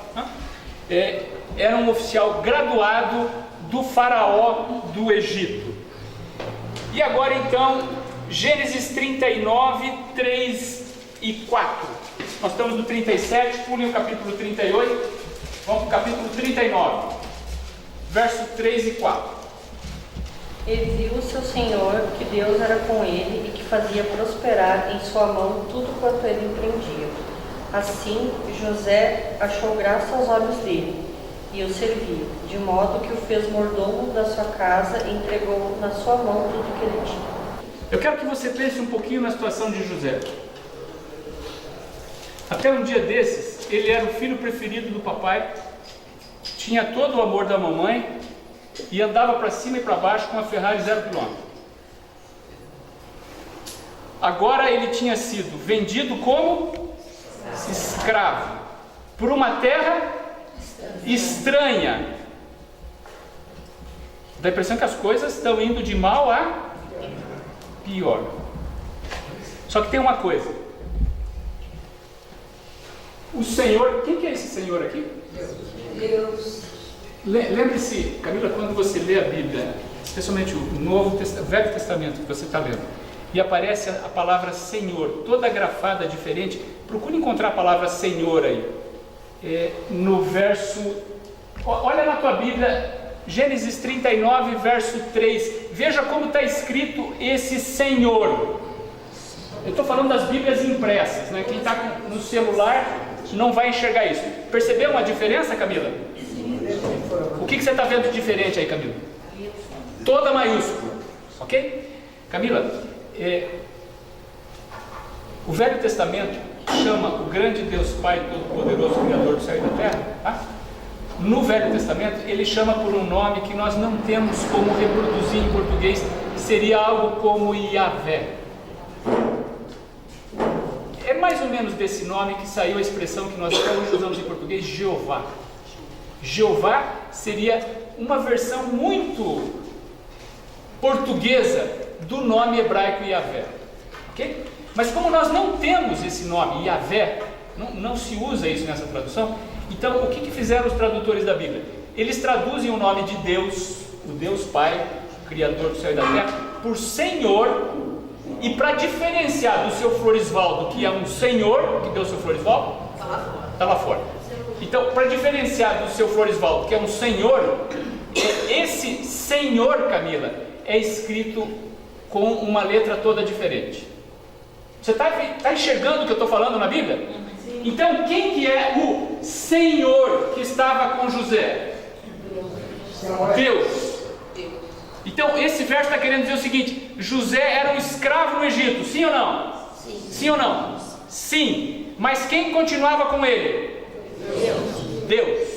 era um oficial graduado do faraó do Egito. E agora então, Gênesis 39, 3 e 4. Nós estamos no 37, pulem o capítulo 38, vamos para o capítulo 39, verso 3 e 4. E viu o seu senhor que Deus era com ele e que fazia prosperar em sua mão tudo quanto ele empreendia. Assim, José achou graça aos olhos dele e o serviu, de modo que o fez mordomo da sua casa e entregou na sua mão tudo que ele tinha. Eu quero que você pense um pouquinho na situação de José. Até um dia desses, ele era o filho preferido do papai, tinha todo o amor da mamãe e andava para cima e para baixo com a Ferrari 0 km. Agora ele tinha sido vendido como escravo por uma terra estranha. Dá a impressão que as coisas estão indo de mal a pior. Só que tem uma coisa. O Senhor, quem que é esse Senhor aqui? Deus. Lembre-se, Camila, quando você lê a Bíblia, especialmente o Velho Testamento que você está lendo, e aparece a palavra Senhor, toda grafada diferente, procure encontrar a palavra Senhor aí. No verso, olha na tua Bíblia, Gênesis 39, verso 3, veja como está escrito esse Senhor. Eu estou falando das Bíblias impressas, né? Quem está no celular não vai enxergar isso. Percebeu uma diferença, Camila? O que você está vendo de diferente aí, Camila? Toda maiúscula, ok? Camila, o Velho Testamento chama o grande Deus Pai Todo-Poderoso, Criador do céu e da terra, tá? No Velho Testamento ele chama por um nome que nós não temos como reproduzir em português, seria algo como Yahvé. É mais ou menos desse nome que saiu a expressão que nós até hoje usamos em português, Jeová. Jeová seria uma versão muito portuguesa do nome hebraico Yahvé, ok? Mas como nós não temos esse nome, Yahvé, não se usa isso nessa tradução, então o que fizeram os tradutores da Bíblia? Eles traduzem o nome de Deus, o Deus Pai, Criador do céu e da terra, por Senhor. E para diferenciar do seu Floresvaldo, que é um senhor, que deu o seu Floresvaldo? Está lá fora. Então, para diferenciar do seu Floresvaldo, que é um senhor, esse senhor, Camila, é escrito com uma letra toda diferente. Você está enxergando o que eu estou falando na Bíblia? Sim. Então, quem que é o Senhor que estava com José? Deus. Então, esse verso está querendo dizer o seguinte: José era um escravo no Egito, sim ou não? Sim. Sim ou não? Sim. Mas quem continuava com ele? Deus.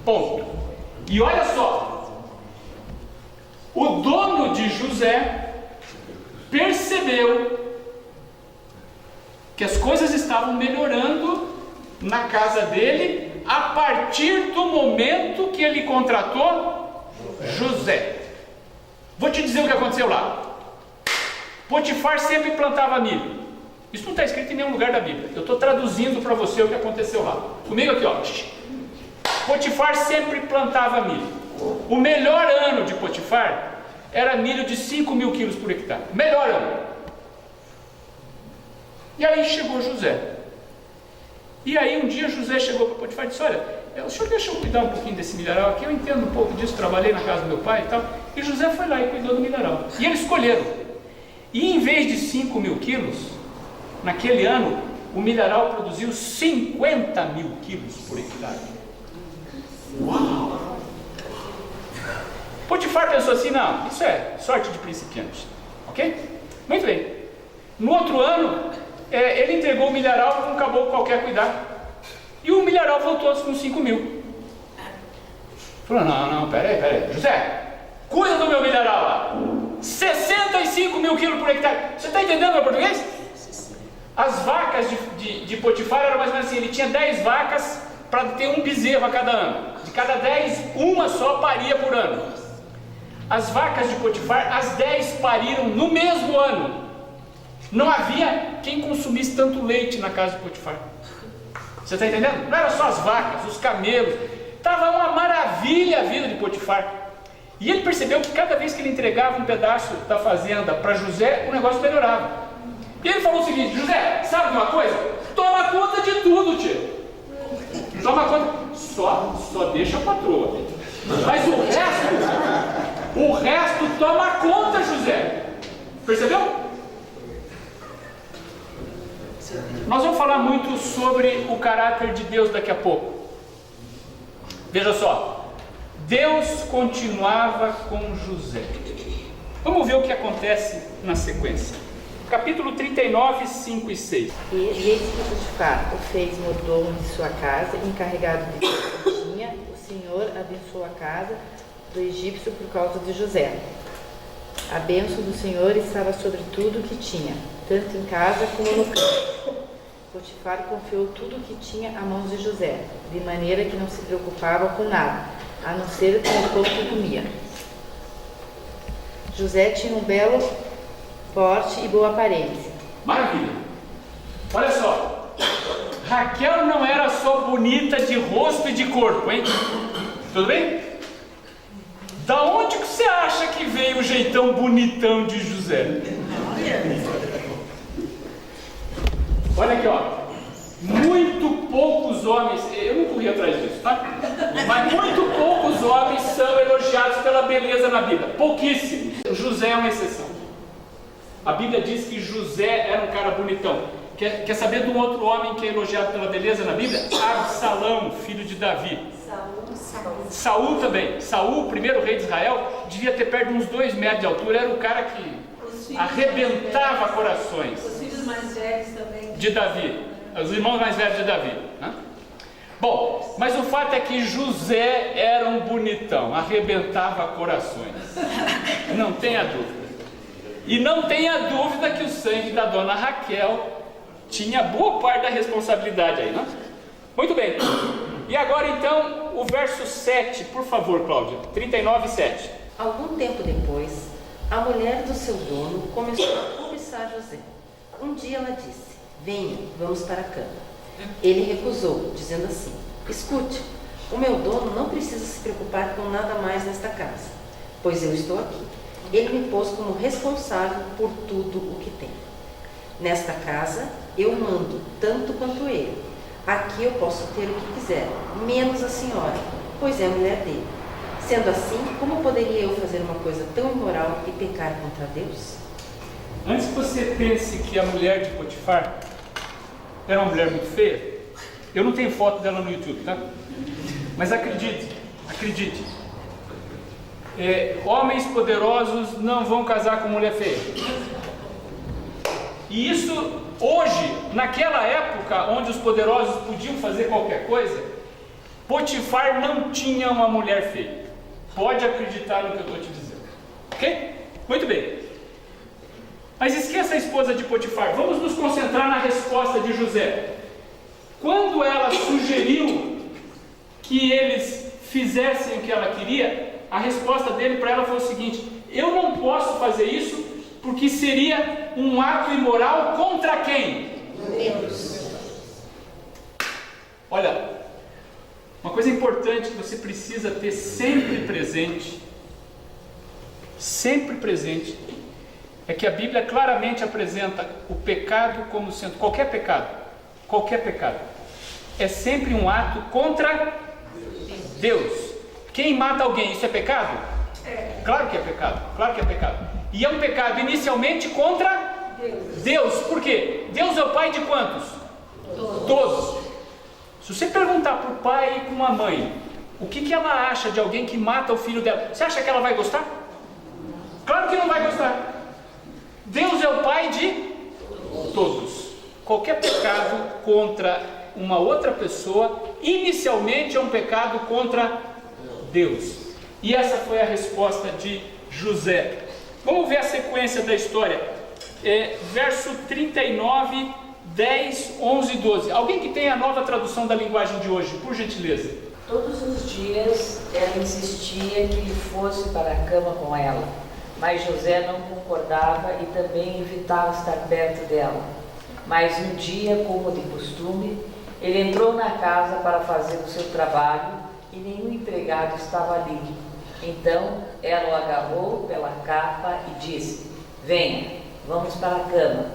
Ponto. E olha só, o dono de José percebeu que as coisas estavam melhorando na casa dele a partir do momento que ele contratou José. Vou te dizer o que aconteceu lá. Potifar sempre plantava milho. Isso não está escrito em nenhum lugar da Bíblia. Eu estou traduzindo para você o que aconteceu lá. Comigo aqui, ó. Potifar sempre plantava milho. O melhor ano de Potifar era milho de 5.000 quilos por hectare. Melhor ano. E aí chegou José. E aí um dia José chegou para Potifar e disse: olha, o senhor deixa eu cuidar um pouquinho desse milharal aqui, eu entendo um pouco disso, trabalhei na casa do meu pai e tal. E José foi lá e cuidou do milharal. E eles escolheram. E em vez de 5.000 quilos, naquele ano, o milharal produziu 50.000 quilos por hectare. Uau! Potifar pensou assim: não, isso é sorte de principiantes. Ok? Muito bem. No outro ano, ele entregou o milharal para um caboclo qualquer cuidar. E o milharal voltou com 5.000. Falou: não, peraí, José, cuida do meu milharal lá. 65.000 quilos por hectare. Você está entendendo meu português? As vacas de Potifar eram mais ou menos assim: ele tinha 10 vacas para ter um bezerro a cada ano. De cada 10, uma só paria por ano. as vacas de Potifar, as 10 pariram no mesmo ano. Não havia quem consumisse tanto leite na casa de Potifar. Você está entendendo? Não eram só as vacas, os camelos. Estava uma maravilha a vida de Potifar. E ele percebeu que cada vez que ele entregava um pedaço da fazenda para José, o negócio melhorava. E ele falou o seguinte: José, sabe de uma coisa? Toma conta de tudo, tio. Toma conta. Só deixa a patroa. Mas o resto toma conta, José. Percebeu? Nós vamos falar muito sobre o caráter de Deus daqui a pouco. Veja só, Deus continuava com José. Vamos ver o que acontece na sequência. Capítulo 39, 5 e 6. E eis que Potifar o fez mordomo de sua casa, encarregado de tudo que tinha. O Senhor abençoou a casa do egípcio por causa de José. A bênção do Senhor estava sobre tudo o que tinha, tanto em casa como no campo. Potifar confiou tudo o que tinha a mãos de José, de maneira que não se preocupava com nada, a não ser com o pão que comia. José tinha um belo porte e boa aparência. Maravilha! Olha só, Raquel não era só bonita de rosto e de corpo, hein? Tudo bem? Da onde que você acha que veio o jeitão bonitão de José? Olha aqui, ó. Muito poucos homens, eu não corri atrás disso, tá? Mas muito poucos homens são elogiados pela beleza na Bíblia. Pouquíssimos. José é uma exceção. A Bíblia diz que José era um cara bonitão. Quer saber de um outro homem que é elogiado pela beleza na Bíblia? Absalão, filho de Davi. Saul também. Saul, o primeiro rei de Israel, devia ter perto de uns 2 metros de altura. Era o cara que arrebentava corações. Os filhos mais velhos também. De Davi. Os irmãos mais velhos de Davi, né? Bom, mas o fato é que José era um bonitão, arrebentava corações. Não tenha dúvida. E não tenha dúvida que o sangue da dona Raquel tinha boa parte da responsabilidade aí, né? Muito bem. E agora então o verso 7, por favor, Cláudia. 39, 7. Algum tempo depois, a mulher do seu dono começou a cobiçar José. Um dia ela disse: venha, vamos para a cama. Ele recusou, dizendo assim: escute, o meu dono não precisa se preocupar com nada mais nesta casa, pois eu estou aqui. Ele me pôs como responsável por tudo o que tem. Nesta casa eu mando tanto quanto ele. Aqui eu posso ter o que quiser, menos a senhora, pois é a mulher dele. Sendo assim, como poderia eu fazer uma coisa tão imoral e pecar contra Deus? Antes que você pense que a mulher de Potifar era uma mulher muito feia, eu não tenho foto dela no YouTube, tá? Mas acredite, homens poderosos não vão casar com mulher feia. E isso hoje, naquela época onde os poderosos podiam fazer qualquer coisa, Potifar não tinha uma mulher feia. Pode acreditar no que eu estou te dizendo. Ok? Muito bem. Mas esqueça a esposa de Potifar. Vamos nos concentrar na resposta de José. Quando ela sugeriu que eles fizessem o que ela queria, a resposta dele para ela foi o seguinte: eu não posso fazer isso porque seria um ato imoral contra quem? Deus. Olha, uma coisa importante que você precisa ter sempre presente, é que a Bíblia claramente apresenta o pecado como sendo, qualquer pecado, é sempre um ato contra Deus. Quem mata alguém, isso é pecado? Claro que é pecado. E é um pecado inicialmente contra Deus. Por quê? Deus é o pai de quantos? Todos. Se você perguntar para o pai e para uma mãe o que ela acha de alguém que mata o filho dela, você acha que ela vai gostar? Claro que não vai gostar. Deus é o pai de todos. Qualquer pecado contra uma outra pessoa, inicialmente é um pecado contra Deus. E essa foi a resposta de José. Vamos ver a sequência da história. Verso 39, 10, 11 e 12. Alguém que tem a nova tradução da linguagem de hoje, por gentileza. Todos os dias ela insistia que ele fosse para a cama com ela, mas José não concordava e também evitava estar perto dela. Mas um dia, como de costume, ele entrou na casa para fazer o seu trabalho e nenhum empregado estava ali. Então ela o agarrou pela capa e disse: venha, vamos para a cama.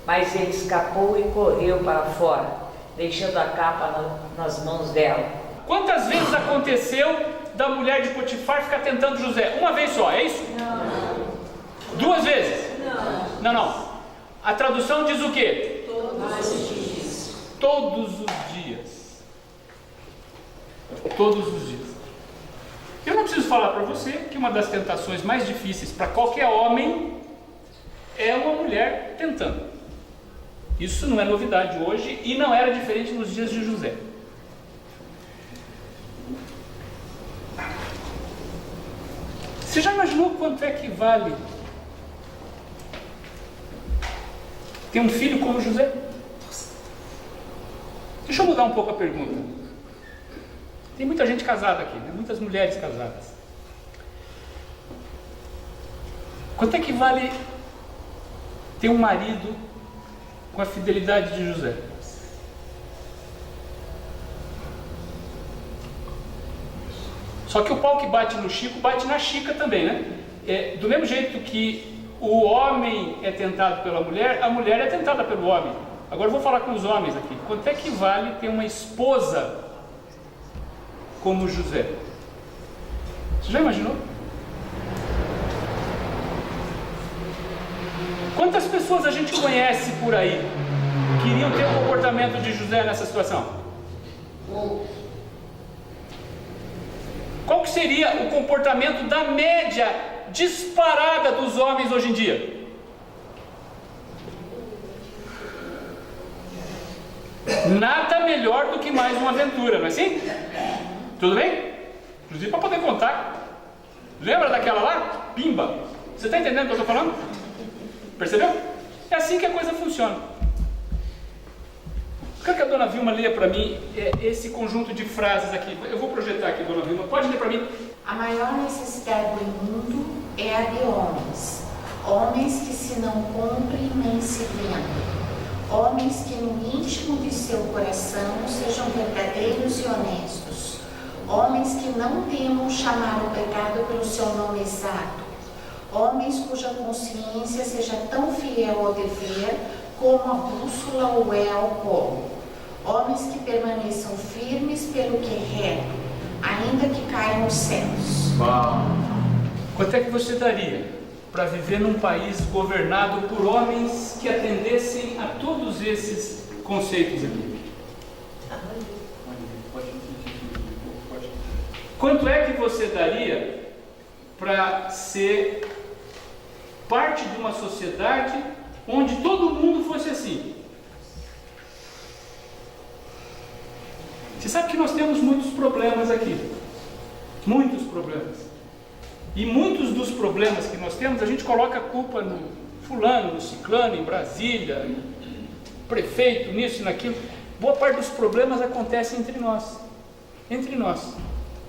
Mas ele escapou e correu para fora, deixando a capa nas mãos dela. Quantas vezes aconteceu da mulher de Potifar ficar tentando José? Uma vez só, é isso? Não. 2 vezes? Não. Não. A tradução diz o quê? Todos os dias. Todos os dias. Todos os dias. Eu não preciso falar para você que uma das tentações mais difíceis para qualquer homem é uma mulher tentando. Isso não é novidade hoje e não era diferente nos dias de José. Você já imaginou quanto é que vale ter um filho como José? Deixa eu mudar um pouco a pergunta. Tem muita gente casada aqui, né? Muitas mulheres casadas. Quanto é que vale ter um marido com a fidelidade de José? Só que o pau que bate no Chico, bate na Chica também, né? Do mesmo jeito que o homem é tentado pela mulher, a mulher é tentada pelo homem. Agora eu vou falar com os homens aqui. Quanto é que vale ter uma esposa como José? Você já imaginou? Quantas pessoas a gente conhece por aí que queriam ter o comportamento de José nessa situação? Qual que seria o comportamento da média disparada dos homens hoje em dia? Nada melhor do que mais uma aventura, não é assim? Tudo bem? Inclusive para poder contar. Lembra daquela lá? Pimba. Você está entendendo o que eu estou falando? Percebeu? É assim que a coisa funciona. Quero que a dona Vilma leia para mim esse conjunto de frases aqui. Eu vou projetar aqui, dona Vilma. Pode ler para mim? A maior necessidade do mundo é a de homens. Homens que se não cumprem nem se vendem. Homens que no íntimo de seu coração sejam verdadeiros e honestos. Homens que não temam chamar o pecado pelo seu nome exato. Homens cuja consciência seja tão fiel ao dever como a bússola o é ao polo. Homens que permaneçam firmes pelo que é reto, ainda que caiam os céus. Quanto é que você daria para viver num país governado por homens que atendessem a todos esses conceitos aqui? Quanto é que você daria para ser parte de uma sociedade onde todo mundo fosse assim? Você sabe que nós temos muitos problemas aqui. Muitos problemas. E muitos dos problemas que nós temos, a gente coloca a culpa no fulano, no ciclano, em Brasília, em prefeito, nisso e naquilo. Boa parte dos problemas acontece entre nós. Entre nós.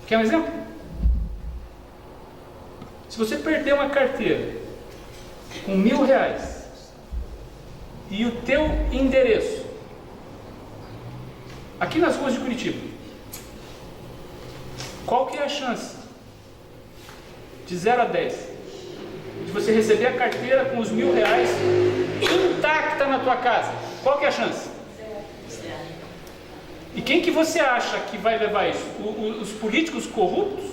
Quer um exemplo? Se você perder uma carteira com R$1.000 e o teu endereço aqui nas ruas de Curitiba, qual que é a chance de 0 a 10 de você receber a carteira com os R$1.000 intacta na tua casa? Qual que é a chance? E quem que você acha que vai levar isso? Os políticos corruptos?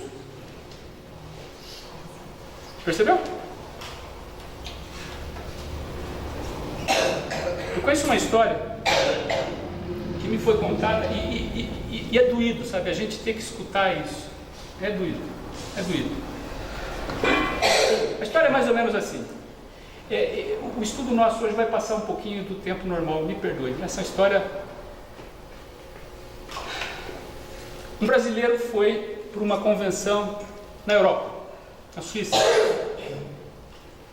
Percebeu? Eu conheço uma história que me foi contada e é doído, sabe? A gente ter que escutar isso. É doído. É doído. A história é mais ou menos assim. O estudo nosso hoje vai passar um pouquinho do tempo normal, me perdoe. Nessa história, um brasileiro foi para uma convenção na Europa, na Suíça.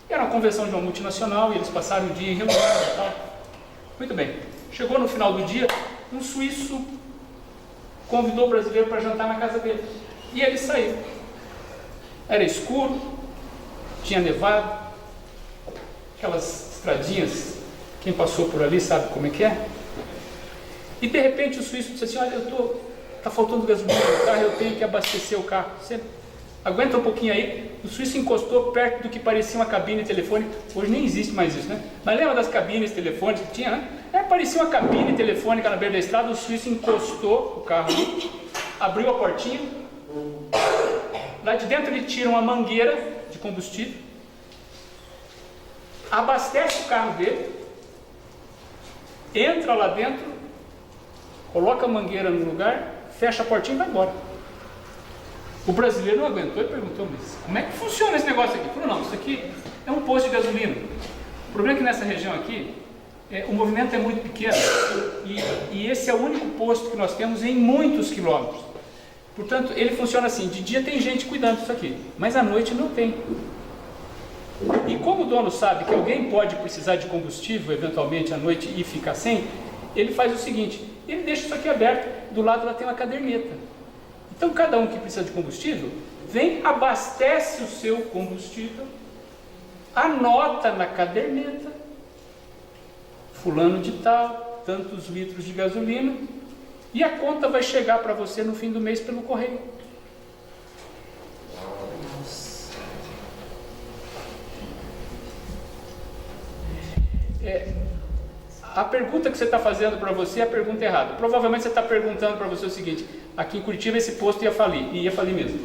Era uma convenção de uma multinacional e eles passaram um dia em reunião e tal. Muito bem. Chegou no final do dia, um suíço convidou o brasileiro para jantar na casa dele. E ele saiu. Era escuro, tinha nevado, aquelas estradinhas, quem passou por ali sabe como é que é. E de repente o suíço disse assim: olha, está faltando gasolina no carro, eu tenho que abastecer o carro. Você aguenta um pouquinho aí. O suíço encostou perto do que parecia uma cabine telefônica. Hoje nem existe mais isso, né? Mas lembra das cabines telefônicas que tinha, né? Parecia uma cabine telefônica na beira da estrada. O suíço encostou o carro ali, abriu a portinha. Lá de dentro ele tira uma mangueira de combustível, abastece o carro dele, entra lá dentro, coloca a mangueira no lugar, fecha a portinha e vai embora. O brasileiro não aguentou e perguntou: mas como é que funciona esse negócio aqui? Ele falou: não, isso aqui é um posto de gasolina. O problema é que nessa região aqui, o movimento é muito pequeno e esse é o único posto que nós temos em muitos quilômetros. Portanto, ele funciona assim: de dia tem gente cuidando disso aqui, mas à noite não tem. E como o dono sabe que alguém pode precisar de combustível eventualmente à noite e ficar sem, ele faz o seguinte: ele deixa isso aqui aberto, do lado lá tem uma caderneta. Então cada um que precisa de combustível vem, abastece o seu combustível, anota na caderneta: fulano de tal, tantos litros de gasolina, e a conta vai chegar para você no fim do mês pelo correio. A pergunta que você está fazendo para você é a pergunta errada. Provavelmente você está perguntando para você o seguinte: aqui em Curitiba esse posto ia falir, e ia falir mesmo.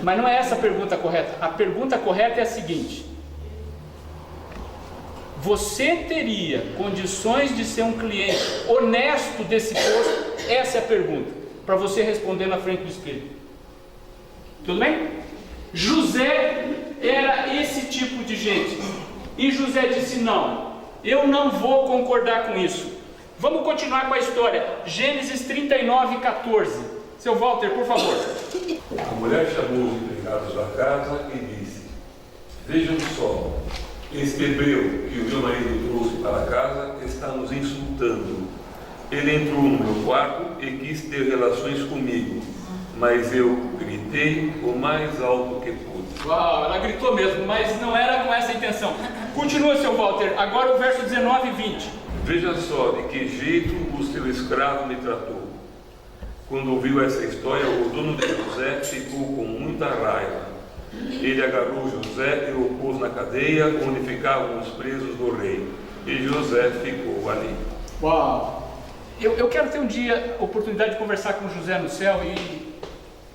Mas não é essa a pergunta correta. A pergunta correta é a seguinte: você teria condições de ser um cliente honesto desse posto? Essa é a pergunta, para você responder na frente do espelho. Tudo bem? José era esse tipo de gente. E José disse: não, eu não vou concordar com isso. Vamos continuar com a história. Gênesis 39:14. Seu Walter, por favor. A mulher chamou os empregados da casa e disse: vejam só, este hebreu que o meu marido trouxe para casa está nos insultando. Ele entrou no meu quarto e quis ter relações comigo, mas eu gritei o mais alto que pude. Uau, ela gritou mesmo, mas não era com essa intenção. Continua, seu Walter, agora o verso 19 e 20. Veja só de que jeito o seu escravo me tratou. Quando ouviu essa história, o dono de José ficou com muita raiva. Ele agarrou José e o pôs na cadeia onde ficavam os presos do rei. E José ficou ali. Uau! Eu quero ter um dia a oportunidade de conversar com José no céu e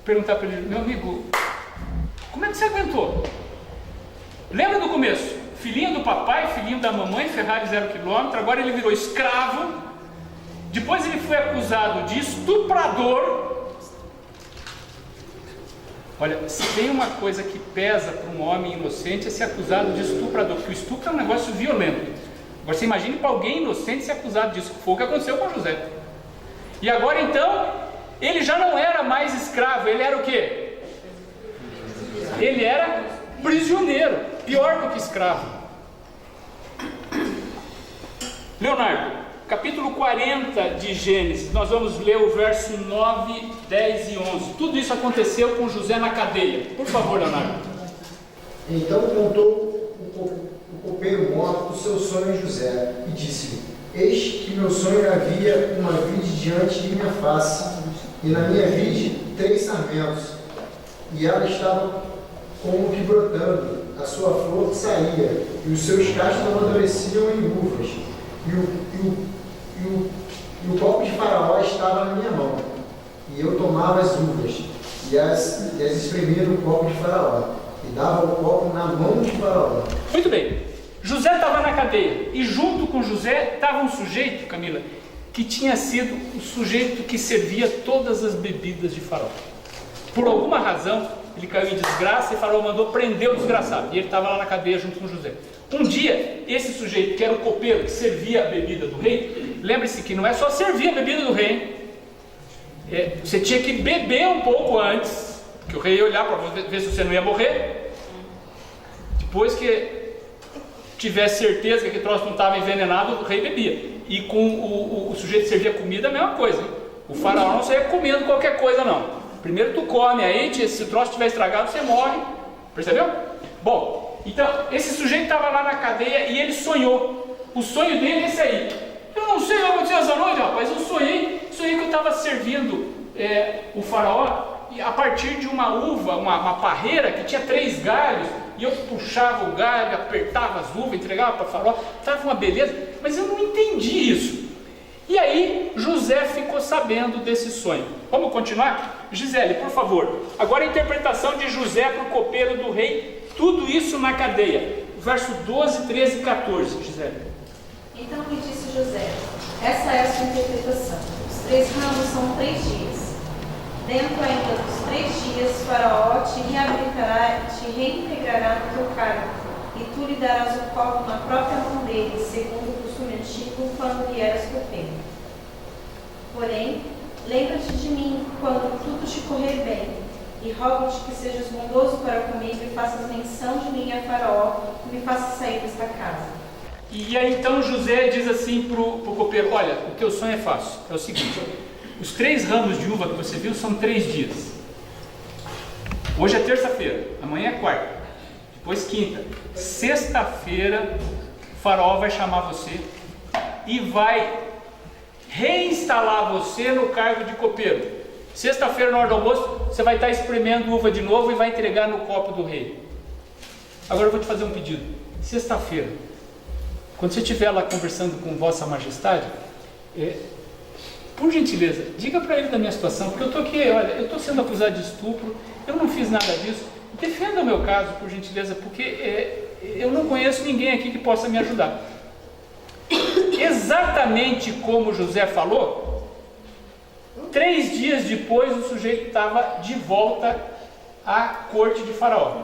perguntar para ele: meu amigo, como é que você aguentou? Lembra do começo? Filhinho do papai, filhinho da mamãe, Ferrari 0 km, agora ele virou escravo, depois ele foi acusado de estuprador. Olha, se tem uma coisa que pesa para um homem inocente é ser acusado de estuprador, porque o estupro é um negócio violento. Agora você imagine para alguém inocente ser acusado disso, que foi o que aconteceu com José. E agora então, ele já não era mais escravo, ele era o quê? Ele era prisioneiro, pior do que escravo. Leonardo, capítulo 40 de Gênesis, nós vamos ler o verso 9, 10 e 11. Tudo isso aconteceu com José na cadeia. Por favor, Leonardo. Então contou o copeiro morto o seu sonho a José e disse-lhe: eis que meu sonho havia uma vide diante de minha face, e na minha vide 3 sarmentos, e ela estava como que brotando, a sua flor saía, e os seus cachos amadureciam em uvas, e o copo de Faraó estava na minha mão, e eu tomava as uvas, e as espremia no copo de Faraó, e dava o copo na mão de Faraó. Muito bem, José estava na cadeia, e junto com José estava um sujeito, Camila, que tinha sido o sujeito que servia todas as bebidas de Faraó. Por alguma razão, ele caiu em desgraça e Faraó mandou prender o desgraçado, e ele estava lá na cadeia junto com José. Um dia, esse sujeito, que era o copeiro que servia a bebida do rei, lembre-se que não é só servir a bebida do rei, você tinha que beber um pouco antes, porque o rei ia olhar para ver se você não ia morrer. Depois que tivesse certeza que aquele troço não estava envenenado, o rei bebia. E com o sujeito que servia comida, a mesma coisa, hein? O faraó não saía comendo qualquer coisa não. Primeiro tu come, aí se esse troço estiver estragado você morre. Percebeu? Bom, então esse sujeito estava lá na cadeia e ele sonhou. O sonho dele é esse aí. Eu não sei o que aconteceu essa noite, rapaz. Eu sonhei que eu estava servindo o faraó e a partir de uma uva, uma parreira que tinha 3 galhos, e eu puxava o galho, apertava as uvas, entregava para o faraó. Estava uma beleza, mas eu não entendi isso. E aí José ficou sabendo desse sonho. Vamos continuar? Gisele, por favor. Agora a interpretação de José para o copeiro do rei. Tudo isso na cadeia. Verso 12, 13 e 14, Gisele. Então me disse José: essa é a sua interpretação. Os 3 ramos são 3 dias. Dentro ainda dos 3 dias, Faraó te reabilitará, te reintegrará no teu cargo, e tu lhe darás o copo na própria mão dele, segundo o costume antigo, quando vieras copeiro. Porém, lembra-te de mim quando tudo te correr bem, e rogo-te que sejas bondoso para comigo e faças menção de mim a Faraó, e me faças sair desta casa. E aí então José diz assim para o copeiro: olha, o teu sonho é fácil, é o seguinte, os 3 ramos de uva que você viu são 3 dias. Hoje é terça-feira, amanhã é quarta, depois quinta, sexta-feira o faraó vai chamar você e vai reinstalar você no cargo de copeiro. Sexta-feira, na hora do almoço, você vai estar espremendo uva de novo e vai entregar no copo do rei. Agora eu vou te fazer um pedido. Sexta-feira, quando você estiver lá conversando com Vossa Majestade, por gentileza, diga para ele da minha situação, porque eu estou aqui, olha, eu estou sendo acusado de estupro, eu não fiz nada disso. Defenda o meu caso, por gentileza, porque eu não conheço ninguém aqui que possa me ajudar. Exatamente como José falou, 3 dias depois o sujeito estava de volta à corte de Faraó.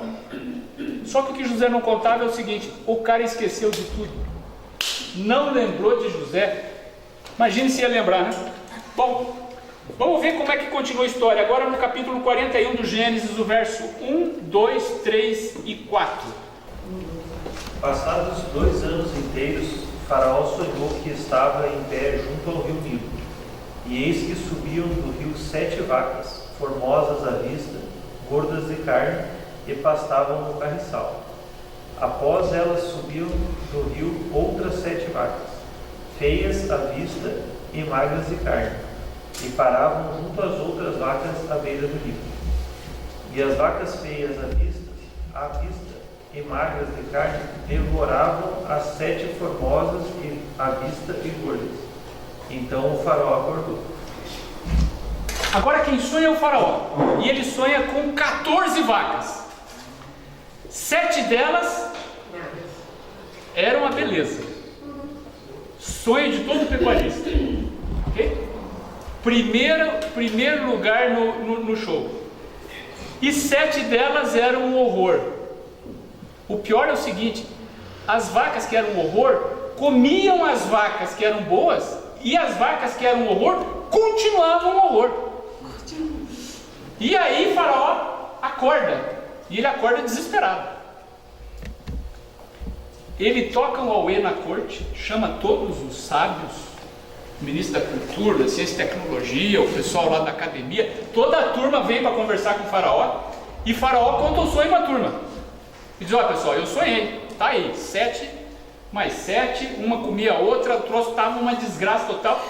Só que o que José não contava é o seguinte: o cara esqueceu de tudo, não lembrou de José. Imagine se ia lembrar, né? Bom, vamos ver como é que continua a história. Agora no capítulo 41 do Gênesis, o verso 1, 2, 3 e 4. Passados 2 anos inteiros, Faraó sonhou que estava em pé junto ao rio Nilo. E eis que subiam do rio 7 vacas, formosas à vista, gordas de carne, e pastavam no carriçal. Após elas subiam do rio outras 7 vacas, feias à vista e magras de carne, e paravam junto às outras vacas à beira do rio. E as vacas feias à vista e magras de carne devoravam as 7 formosas e à vista e gordas. Então o faraó acordou. Agora quem sonha é o faraó, e ele sonha com 14 vacas. 7 delas eram uma beleza. Sonho de todo pecuarista. Ok? Primeiro lugar no show. E 7 delas eram um horror. O pior é o seguinte: as vacas que eram um horror comiam as vacas que eram boas, e as vacas que eram um horror continuavam um horror. E aí Faraó acorda, e ele acorda desesperado. Ele toca um auê na corte, chama todos os sábios, o ministro da Cultura, da Ciência e Tecnologia, o pessoal lá da academia, toda a turma vem para conversar com o Faraó, e Faraó conta o sonho para a turma. E diz: olha pessoal, eu sonhei, tá aí, 7 mais 7, uma comia a outra, o troço estava uma desgraça total.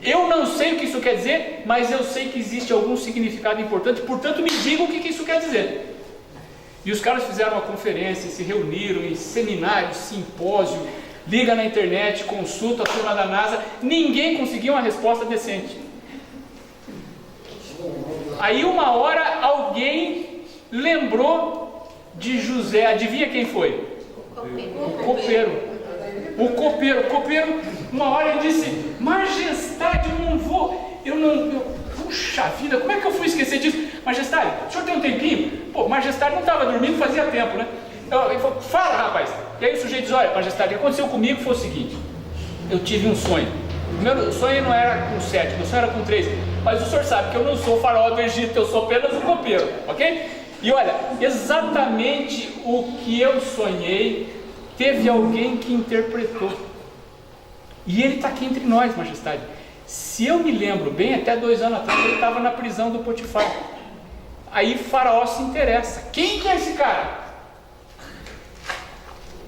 Eu não sei o que isso quer dizer, mas eu sei que existe algum significado importante, portanto me diga o que isso quer dizer. E os caras fizeram uma conferência, se reuniram em seminário, simpósio, liga na internet, consulta a turma da NASA, ninguém conseguiu uma resposta decente. Aí uma hora alguém lembrou de José, adivinha quem foi? O copeiro. O copeiro, uma hora ele disse: Majestade, puxa vida, como é que eu fui esquecer disso? Majestade, o senhor tem um tempinho? Pô, Majestade não estava dormindo fazia tempo, né? Ele falou: fala rapaz. E aí o sujeito diz: olha Majestade, o que aconteceu comigo foi o seguinte: eu tive um sonho. O meu sonho não era com 7, meu sonho era com 3. Mas o senhor sabe que eu não sou o faraó do Egito, eu sou apenas um copeiro, ok? E olha, exatamente o que eu sonhei, teve alguém que interpretou. E ele está aqui entre nós, Majestade. Se eu me lembro bem, até 2 anos atrás ele estava na prisão do Potifar. Aí Faraó se interessa. Quem que é esse cara?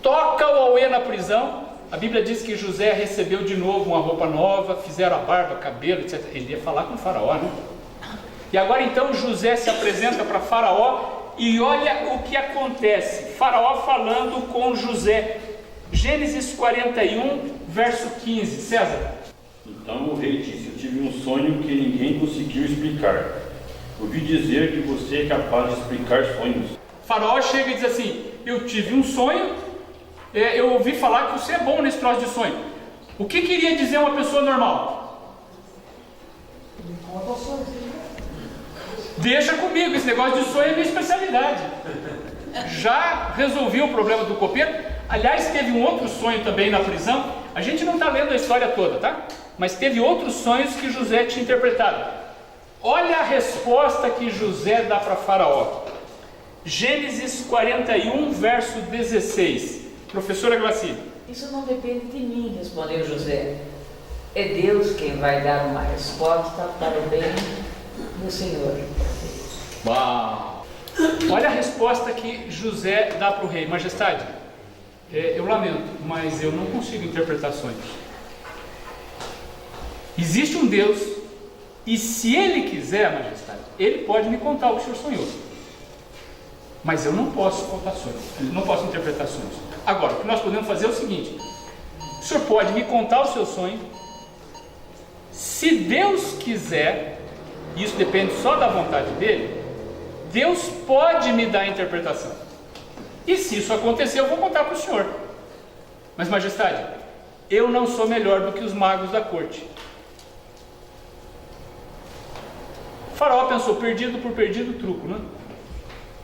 Toca o auê na prisão. A Bíblia diz que José recebeu de novo uma roupa nova, fizeram a barba, cabelo, etc. Ele ia falar com o Faraó, né? E agora então José se apresenta para Faraó e olha o que acontece. Faraó falando com José. Gênesis 41, verso 15. César. Então o rei disse: eu tive um sonho que ninguém conseguiu explicar. Ouvi dizer que você é capaz de explicar sonhos. Faraó chega e diz assim: eu tive um sonho, eu ouvi falar que você é bom nesse troço de sonho. O que queria dizer uma pessoa normal? Deixa comigo, esse negócio de sonho é minha especialidade. Já resolvi o problema do copeiro. Aliás, teve um outro sonho também na prisão. A gente não está lendo a história toda, tá? Mas teve outros sonhos que José tinha interpretado. Olha a resposta que José dá para Faraó. Gênesis 41, verso 16. Professora Glaci. Isso não depende de mim, respondeu José. É Deus quem vai dar uma resposta para o bem do Senhor. Uau! Olha a resposta que José dá para o rei. Majestade, eu lamento, mas eu não consigo interpretar sonhos. Existe um Deus, e se Ele quiser, majestade, Ele pode me contar o que o senhor sonhou. Mas eu não posso contar sonhos, não posso interpretar sonhos. Agora, o que nós podemos fazer é o seguinte: o senhor pode me contar o seu sonho. Se Deus quiser, isso depende só da vontade dele, Deus pode me dar a interpretação. E se isso acontecer, eu vou contar para o senhor. Mas, majestade, eu não sou melhor do que os magos da corte. O faraó pensou: perdido por perdido, truco, né?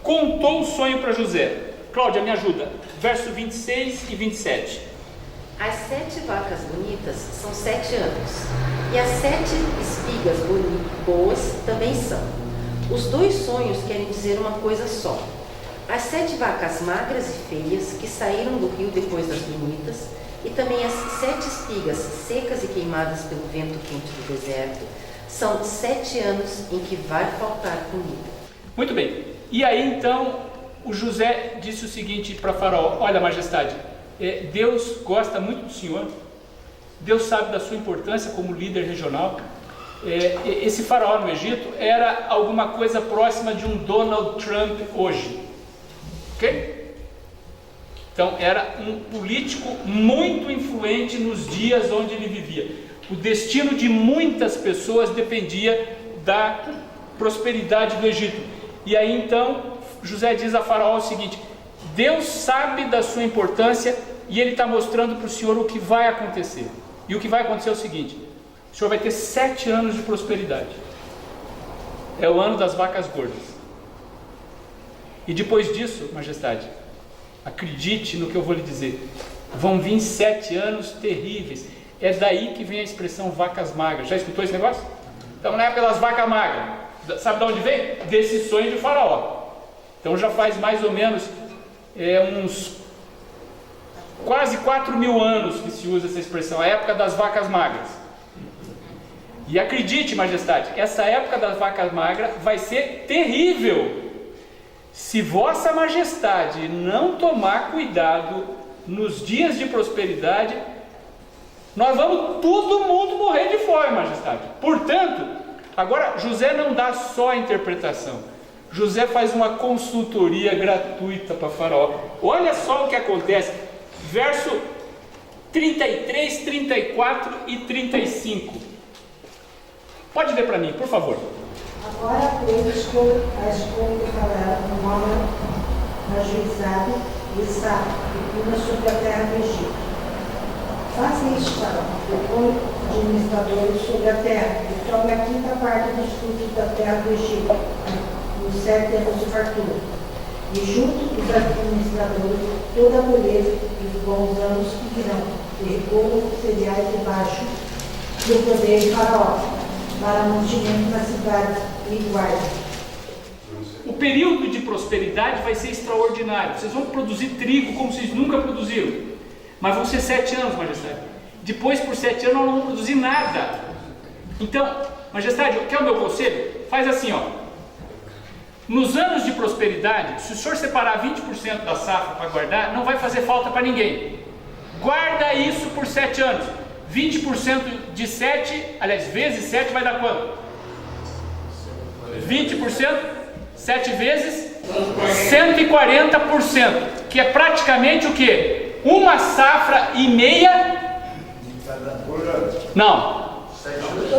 Contou o sonho para José. Cláudia, me ajuda. Verso 26 e 27. As 7 vacas bonitas são 7 anos, e as 7 espigas boas também são. Os 2 sonhos querem dizer uma coisa só. As 7 vacas magras e feias que saíram do rio depois das bonitas, e também as 7 espigas secas e queimadas pelo vento quente do deserto, são 7 anos em que vai faltar comida. Muito bem. E aí então o José disse o seguinte para Faraó: olha, majestade, Deus gosta muito do senhor, Deus sabe da sua importância como líder regional. Esse faraó no Egito era alguma coisa próxima de um Donald Trump hoje, ok? Então era um político muito influente nos dias onde ele vivia. O destino de muitas pessoas dependia da prosperidade do Egito. E aí então José diz a Faraó o seguinte: Deus sabe da sua importância e Ele está mostrando para o senhor o que vai acontecer. E o que vai acontecer é o seguinte: o senhor vai ter 7 anos de prosperidade. É o ano das vacas gordas. E depois disso, majestade, acredite no que eu vou lhe dizer, vão vir 7 anos terríveis. É daí que vem a expressão vacas magras. Já escutou esse negócio? Então não é pelas vacas magras. Sabe de onde vem? Desse sonho de Faraó. Então já faz mais ou menos uns quase 4.000 anos que se usa essa expressão, a época das vacas magras. E acredite, majestade, essa época das vacas magras vai ser terrível. Se vossa majestade não tomar cuidado nos dias de prosperidade, nós vamos todo mundo morrer de fome, majestade. Portanto, agora José não dá só a interpretação, José faz uma consultoria gratuita para Faraó. Olha só o que acontece, verso 33, 34 e 35. Pode ler para mim, por favor. Agora, pois, a escolha que falaram no homem ajuizado e está puna sobre a terra do Egito. Faça isso, Faraó, e põe administradores sobre a terra, e tome a 5ª parte dos frutos da terra do Egito, nos 7 anos de fartura. E junto os administradores, toda a beleza e os bons anos que virão, e recolham os cereais debaixo do poder de Faraó, para mantimento nas cidades e guarda. O período de prosperidade vai ser extraordinário. Vocês vão produzir trigo como vocês nunca produziram. Mas vão ser 7 anos, majestade. Depois, por 7 anos, nós não vamos produzir nada. Então, majestade, quer o meu conselho? Faz assim, ó. Nos anos de prosperidade, se o senhor separar 20% da safra para guardar, não vai fazer falta para ninguém. Guarda isso por 7 anos. 20% de 7, aliás, vezes 7 vai dar quanto? 20%, 7 vezes 140%, que é praticamente o quê? Uma safra e meia? Não.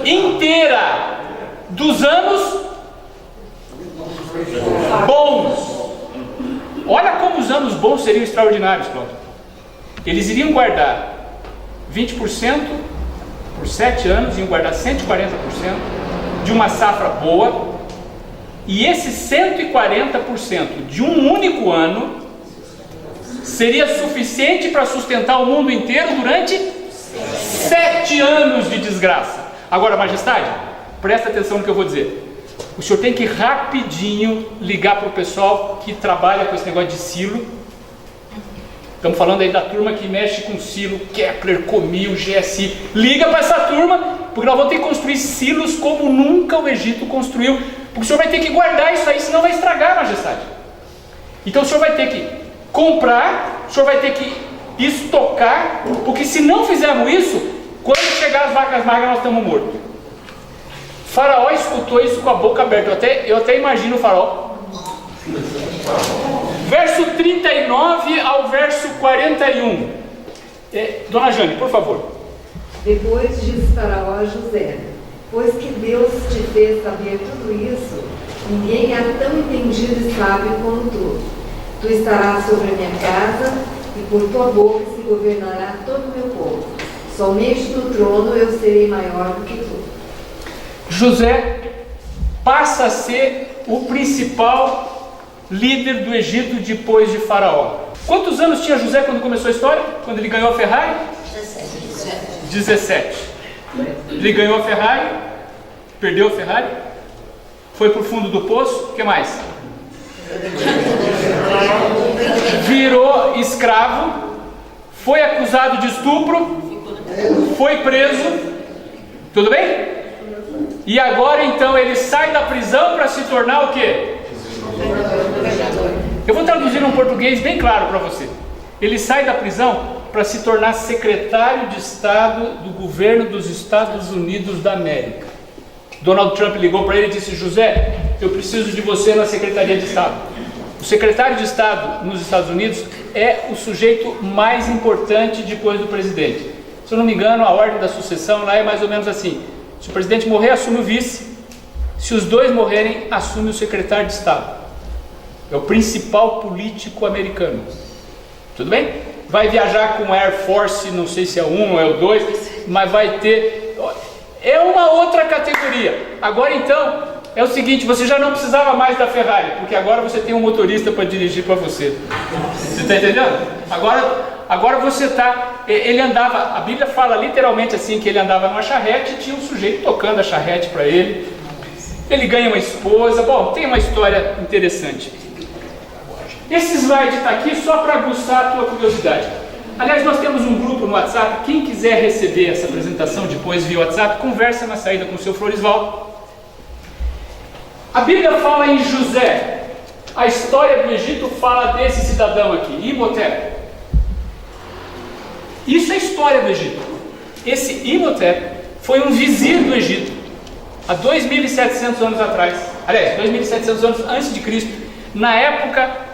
Inteira dos anos bons. Olha como os anos bons seriam extraordinários, Cláudio. Eles iriam guardar 20% por 7 anos, iam guardar 140% de uma safra boa, e esse 140% de um único ano seria suficiente para sustentar o mundo inteiro durante 7 anos de desgraça. Agora, majestade, presta atenção no que eu vou dizer. O senhor tem que rapidinho ligar para o pessoal que trabalha com esse negócio de silo. Estamos falando aí da turma que mexe com silo, Kepler, Comil, GSI. Liga para essa turma, porque nós vamos ter que construir silos como nunca o Egito construiu. Porque o senhor vai ter que guardar isso aí, senão vai estragar, majestade. Então o senhor vai ter que comprar, o senhor vai ter que estocar, porque se não fizermos isso, quando chegar as vacas magras nós estamos mortos. Faraó escutou isso com a boca aberta. Eu até imagino o faraó. Verso 39 ao verso 41. Dona Jane, por favor. Depois disse Faraó a José: pois que Deus te fez saber tudo isso, ninguém é tão entendido e sábio como tu. Tu estarás sobre a minha casa, e por tua boca se governará todo o meu povo. Somente no trono eu serei maior do que tu. José passa a ser o principal líder do Egito depois de Faraó. Quantos anos tinha José quando começou a história? Quando ele ganhou a Ferrari? 17. Ele ganhou a Ferrari, perdeu a Ferrari, foi para o fundo do poço, o que mais? Virou escravo, foi acusado de estupro, foi preso, tudo bem? E agora então ele sai da prisão para se tornar o quê? Eu vou traduzir um português bem claro para você. Ele sai da prisão para se tornar secretário de Estado do governo dos Estados Unidos da América. Donald Trump ligou para ele e disse: José, eu preciso de você na Secretaria de Estado. O secretário de Estado nos Estados Unidos é o sujeito mais importante depois do presidente. Se eu não me engano, a ordem da sucessão lá é mais ou menos assim: se o presidente morrer, assume o vice. Se os dois morrerem, assume o secretário de Estado. É o principal político americano. Tudo bem? Vai viajar com Air Force, não sei se é o 1 ou é o 2, mas vai ter... É uma outra categoria. Agora então, é o seguinte, você já não precisava mais da Ferrari, porque agora você tem um motorista para dirigir para você. Você está entendendo? Agora você está... Ele andava, a Bíblia fala literalmente assim, que ele andava numa charrete e tinha um sujeito tocando a charrete para ele. Ele ganha uma esposa. Bom, tem uma história interessante. Esse slide está aqui só para aguçar a tua curiosidade. Aliás, nós temos um grupo no WhatsApp. Quem quiser receber essa apresentação depois via WhatsApp, conversa na saída com o seu Floresvaldo. A Bíblia fala em José. A história do Egito fala desse cidadão aqui, Imhotep. Isso é a história do Egito. Esse Imhotep foi um vizir do Egito há 2.700 anos atrás. Aliás, 2.700 anos antes de Cristo, na época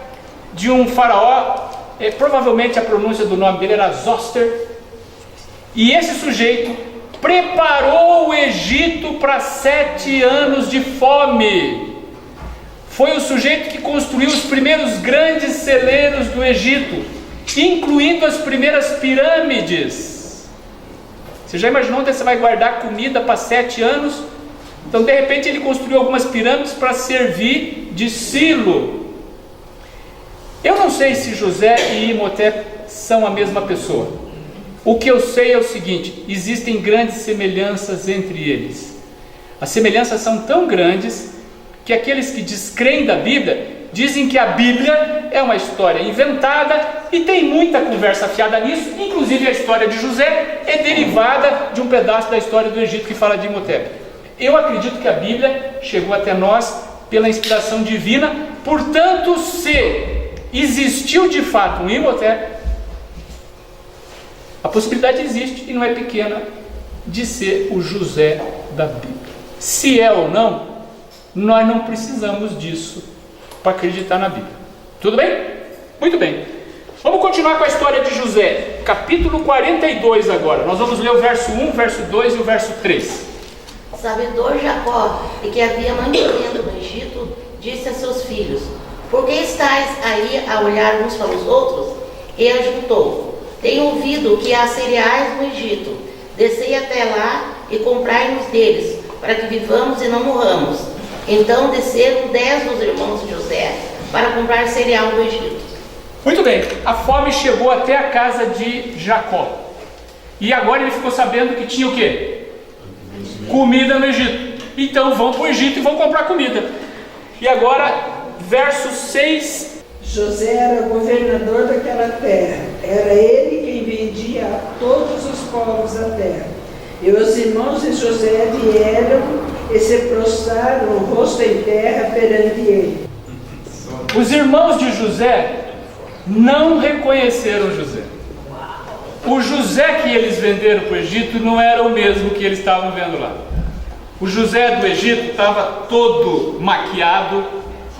de um faraó, provavelmente a pronúncia do nome dele era Zoster, e esse sujeito preparou o Egito para 7 anos de fome. Foi o sujeito que construiu os primeiros grandes celeiros do Egito, incluindo as primeiras pirâmides. Você já imaginou onde você vai guardar comida para 7 anos? Então, de repente, ele construiu algumas pirâmides para servir de silo. Eu não sei se José e Imhotep são a mesma pessoa. O que eu sei é o seguinte: existem grandes semelhanças entre eles. As semelhanças são tão grandes que aqueles que descreem da Bíblia Dizem que a Bíblia é uma história inventada e tem muita conversa fiada nisso, inclusive a história de José é derivada de um pedaço da história do Egito que fala de Imhotep. Eu acredito que a Bíblia chegou até nós pela inspiração divina, portanto, se existiu de fato um Imhotep, a possibilidade existe, e não é pequena, de ser o José da Bíblia. Se é ou não, nós não precisamos disso para acreditar na Bíblia. Tudo bem? Muito bem. Vamos continuar com a história de José, capítulo 42 agora. Nós vamos ler o verso 1, o verso 2 e o verso 3. Sabedor Jacó, e que havia mantimento no Egito, disse a seus filhos: por que estáis aí a olhar uns para os outros? E ajuntou: tenho ouvido que há cereais no Egito. Descei até lá e comprai-nos deles, para que vivamos e não morramos. Então desceram 10 dos irmãos de José para comprar cereal no Egito. Muito bem, a fome chegou até a casa de Jacó. E agora ele ficou sabendo que tinha o quê? Comida no Egito. Então vão para o Egito e vão comprar comida. E agora, verso 6. José era governador daquela terra. Era ele quem vendia a todos os povos da terra. E os irmãos de José vieram e se prostraram o rosto em terra perante ele. Os irmãos de José não reconheceram José. O José que eles venderam para o Egito não era o mesmo que eles estavam vendo lá. O José do Egito estava todo maquiado,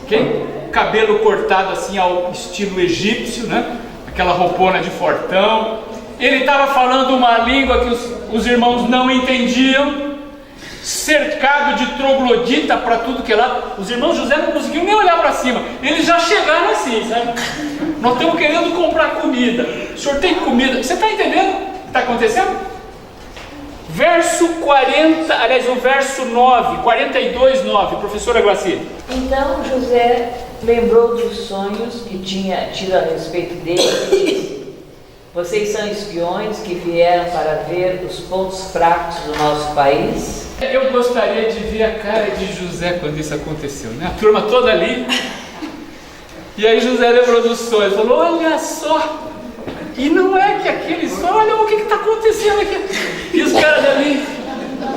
okay? Cabelo cortado assim ao estilo egípcio, né? Aquela roupona de fortão. Ele estava falando uma língua que os irmãos não entendiam, cercado de troglodita para tudo que é lá. Os irmãos José não conseguiam nem olhar para cima. Eles já chegaram assim, sabe? Nós estamos querendo comprar comida. O senhor tem comida? Você está entendendo o que está acontecendo? Verso 40, aliás, o verso 9, 42, 9, professora Glaci. Então José lembrou dos sonhos que tinha tido a respeito dele e disse: vocês são espiões que vieram para ver os pontos fracos do nosso país? Eu gostaria de ver a cara de José quando isso aconteceu, né? A turma toda ali. E aí José lembrou dos sonhos, falou: olha só, e não é que aquele sonho, olha o que está acontecendo aqui. E os caras ali,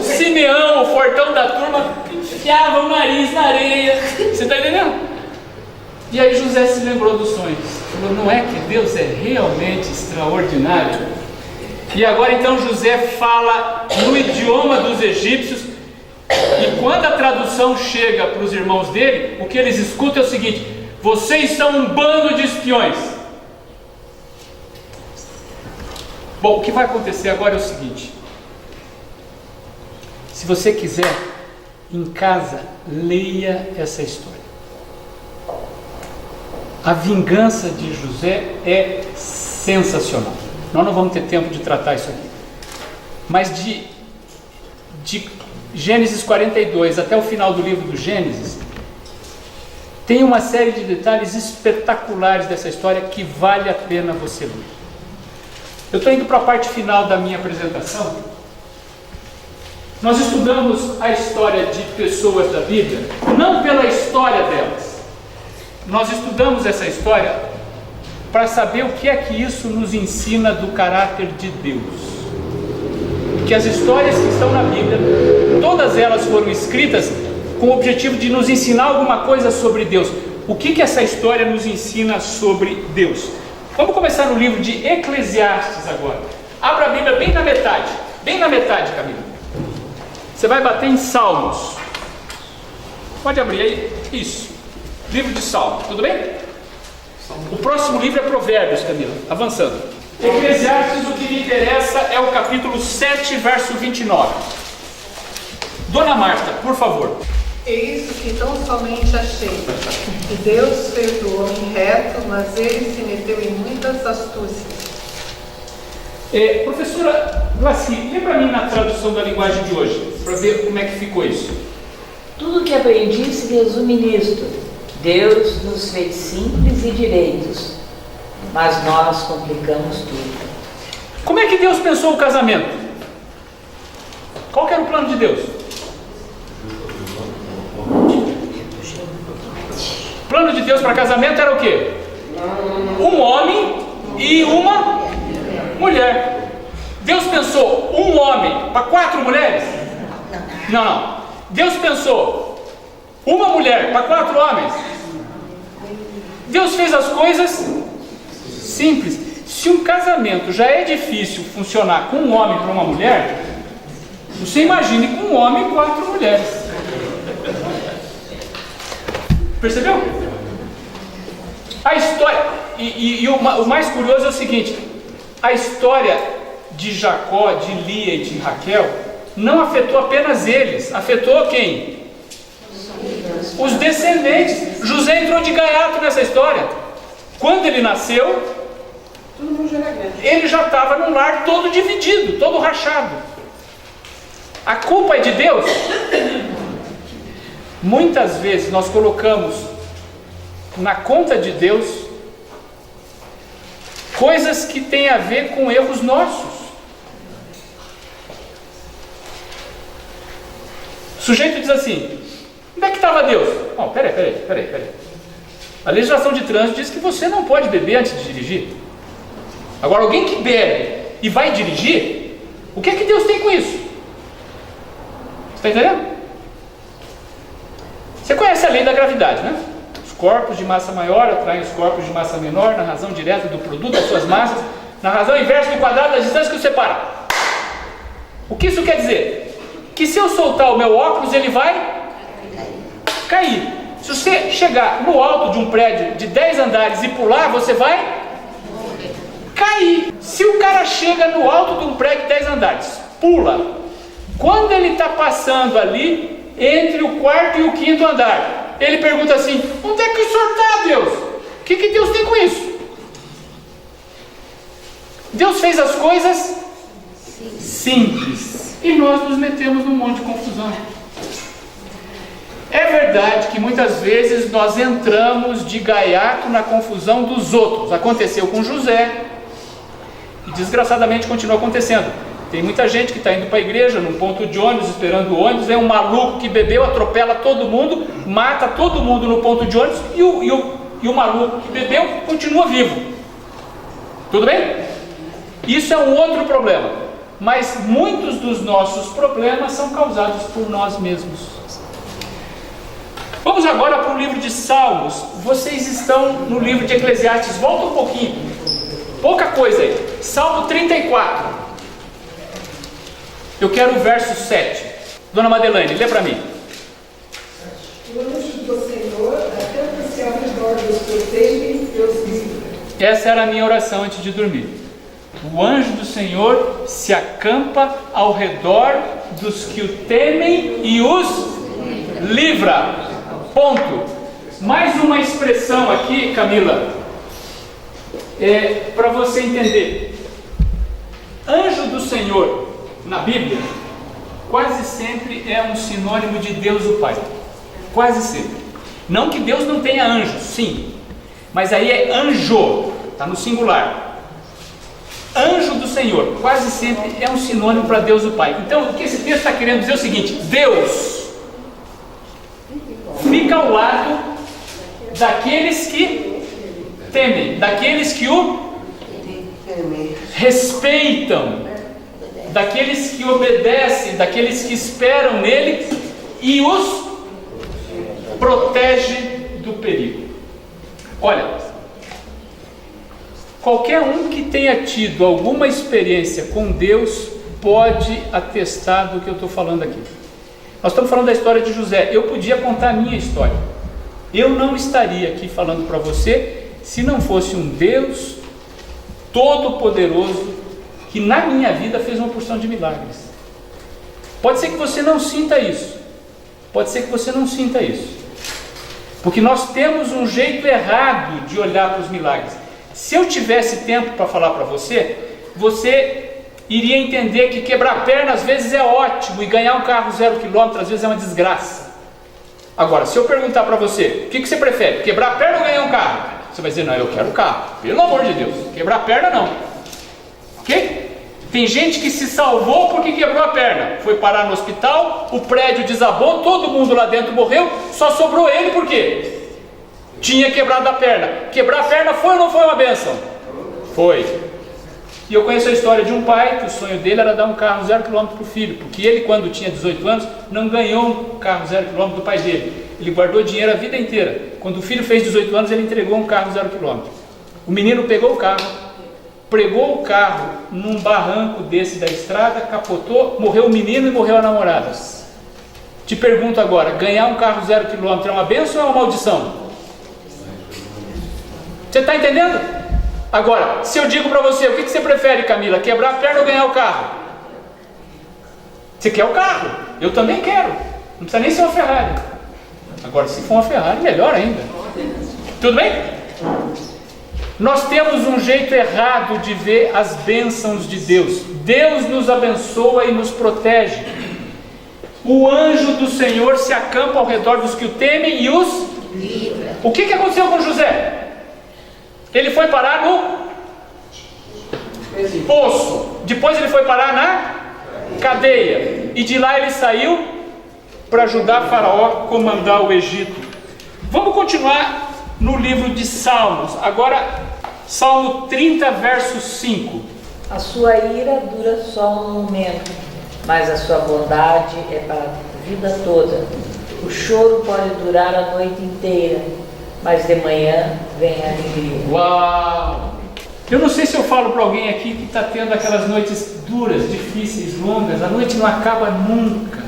Simeão, o fortão da turma, enfiavam o nariz na areia. Você está entendendo? E aí José se lembrou dos sonhos. Falou: não é que Deus é realmente extraordinário? E agora então José fala no idioma dos egípcios. E quando a tradução chega para os irmãos dele, o que eles escutam é o seguinte: vocês são um bando de espiões. Bom, o que vai acontecer agora é o seguinte: se você quiser, em casa, leia essa história. A vingança de José é sensacional. Nós não vamos ter tempo de tratar isso aqui. Mas de Gênesis 42 até o final do livro do Gênesis, tem uma série de detalhes espetaculares dessa história que vale a pena você ler. Eu estou indo para a parte final da minha apresentação. Nós estudamos a história de pessoas da Bíblia, não pela história delas. Nós estudamos essa história para saber o que é que isso nos ensina do caráter de Deus. Que as histórias que estão na Bíblia, todas elas foram escritas com o objetivo de nos ensinar alguma coisa sobre Deus. O que essa história nos ensina sobre Deus? Vamos começar no livro de Eclesiastes agora. Abra a Bíblia bem na metade, Camila. Você vai bater em Salmos. Pode abrir aí, isso. Livro de Salmos, tudo bem? O próximo livro é Provérbios, Camila, avançando. Eclesiastes, o que me interessa é o capítulo 7, verso 29. Dona Marta, por favor. Eis o que tão somente achei, que Deus fez o homem reto, mas ele se meteu em muitas astúcias. Professora Glaci, lê para mim na tradução da linguagem de hoje, para ver como é que ficou isso. Tudo que aprendi se resume nisto: Deus nos fez simples e direitos, mas nós complicamos tudo. Como é que Deus pensou o casamento? Qual que era o plano de Deus? plano de Deus para casamento era o quê? Um homem e uma mulher. Deus pensou um homem para 4 mulheres? Não. Deus pensou uma mulher para 4 homens? Deus fez as coisas simples. Se um casamento já é difícil funcionar com um homem para uma mulher, você imagine com um homem e 4 mulheres. Percebeu? A história, o mais curioso é o seguinte: a história de Jacó, de Lia e de Raquel não afetou apenas eles, afetou quem? Os descendentes. José entrou de gaiato nessa história. Quando ele nasceu, ele já estava num lar todo dividido, todo rachado. A culpa é de Deus? Muitas vezes nós colocamos na conta de Deus coisas que têm a ver com erros nossos. O sujeito diz assim: onde é que estava Deus? Oh, peraí. A legislação de trânsito diz que você não pode beber antes de dirigir. Agora, alguém que bebe e vai dirigir, o que é que Deus tem com isso? Você está entendendo? Você conhece a lei da gravidade, né? Os corpos de massa maior atraem os corpos de massa menor na razão direta do produto das suas massas, na razão inversa do quadrado das distâncias que os separa. O que isso quer dizer? Que se eu soltar o meu óculos, ele vai cair. Se você chegar no alto de um prédio de 10 andares e pular, você vai cair. Se o cara chega no alto de um prédio de 10 andares, pula, quando ele está passando ali entre o 4º e o 5º andar, ele pergunta assim: onde é que o senhor está, Deus? O que Deus tem com isso? Deus fez as coisas simples e nós nos metemos num monte de confusão. É verdade que muitas vezes nós entramos de gaiato na confusão dos outros. Aconteceu com José e desgraçadamente continua acontecendo. Tem muita gente que está indo para a igreja, num ponto de ônibus, esperando o ônibus, vem um maluco que bebeu, atropela todo mundo, mata todo mundo no ponto de ônibus e o maluco que bebeu continua vivo. Tudo bem? Isso é um outro problema. Mas muitos dos nossos problemas são causados por nós mesmos. Vamos agora para o livro de Salmos. Vocês estão no livro de Eclesiastes. Volta um pouquinho. Pouca coisa aí. Salmo 34. Eu quero o verso 7. Dona Madeleine, lê para mim. O anjo do Senhor acampa-se ao redor dos que temem e os livra. Essa era a minha oração antes de dormir. O anjo do Senhor se acampa ao redor dos que o temem e os livra. Ponto. Mais uma expressão aqui, Camila, para você entender. Anjo do Senhor, na Bíblia, quase sempre é um sinônimo de Deus o Pai. Quase sempre. Não que Deus não tenha anjos, sim, mas aí é anjo, está no singular. Anjo do Senhor, quase sempre é um sinônimo para Deus o Pai. Então, o que esse texto está querendo dizer é o seguinte: Deus fica ao lado daqueles que temem, daqueles que o respeitam, daqueles que obedecem, daqueles que esperam nele e os protege do perigo. Olha, qualquer um que tenha tido alguma experiência com Deus pode atestar do que eu estou falando aqui. Nós estamos falando da história de José. Eu podia contar a minha história. Eu não estaria aqui falando para você se não fosse um Deus todo-poderoso que na minha vida fez uma porção de milagres. Pode ser que você não sinta isso. Pode ser que você não sinta isso. Porque nós temos um jeito errado de olhar para os milagres. Se eu tivesse tempo para falar para você, você iria entender que quebrar a perna às vezes é ótimo e ganhar um carro 0 km às vezes é uma desgraça. Agora, se eu perguntar para você, o que você prefere? Quebrar a perna ou ganhar um carro? Você vai dizer: não, eu quero o carro. Pelo amor de Deus, quebrar a perna não. Ok? Tem gente que se salvou porque quebrou a perna. Foi parar no hospital, o prédio desabou, todo mundo lá dentro morreu, só sobrou ele por quê? tinha quebrado a perna. Quebrar a perna foi ou não foi uma bênção? Foi. E eu conheço a história de um pai que o sonho dele era dar um carro 0 km para o filho, porque ele, quando tinha 18 anos, não ganhou um carro 0 km do pai dele. Ele guardou dinheiro a vida inteira. Quando o filho fez 18 anos, ele entregou um carro 0 km. O menino pegou o carro, pregou o carro num barranco desse da estrada, capotou, morreu o menino e morreu a namorada. Te pergunto agora, ganhar um carro 0 km é uma bênção ou é uma maldição? Você está entendendo? Agora, se eu digo para você, o que você prefere, Camila? Quebrar a perna ou ganhar o carro? Você quer o carro? Eu também quero. Não precisa nem ser uma Ferrari. Agora, se for uma Ferrari, melhor ainda. Tudo bem? Nós temos um jeito errado de ver as bênçãos de Deus. Deus nos abençoa e nos protege. O anjo do Senhor se acampa ao redor dos que o temem e os livra. O que aconteceu com José? Ele foi parar no poço. Depois ele foi parar na cadeia. E de lá ele saiu para ajudar Faraó a comandar o Egito. Vamos continuar no livro de Salmos. Agora, Salmo 30, verso 5. A sua ira dura só um momento, mas a sua bondade é para a vida toda. O choro pode durar a noite inteira, mas de manhã vem a alegria. Uau! Eu não sei se eu falo para alguém aqui que está tendo aquelas noites duras, difíceis, longas. A noite não acaba nunca.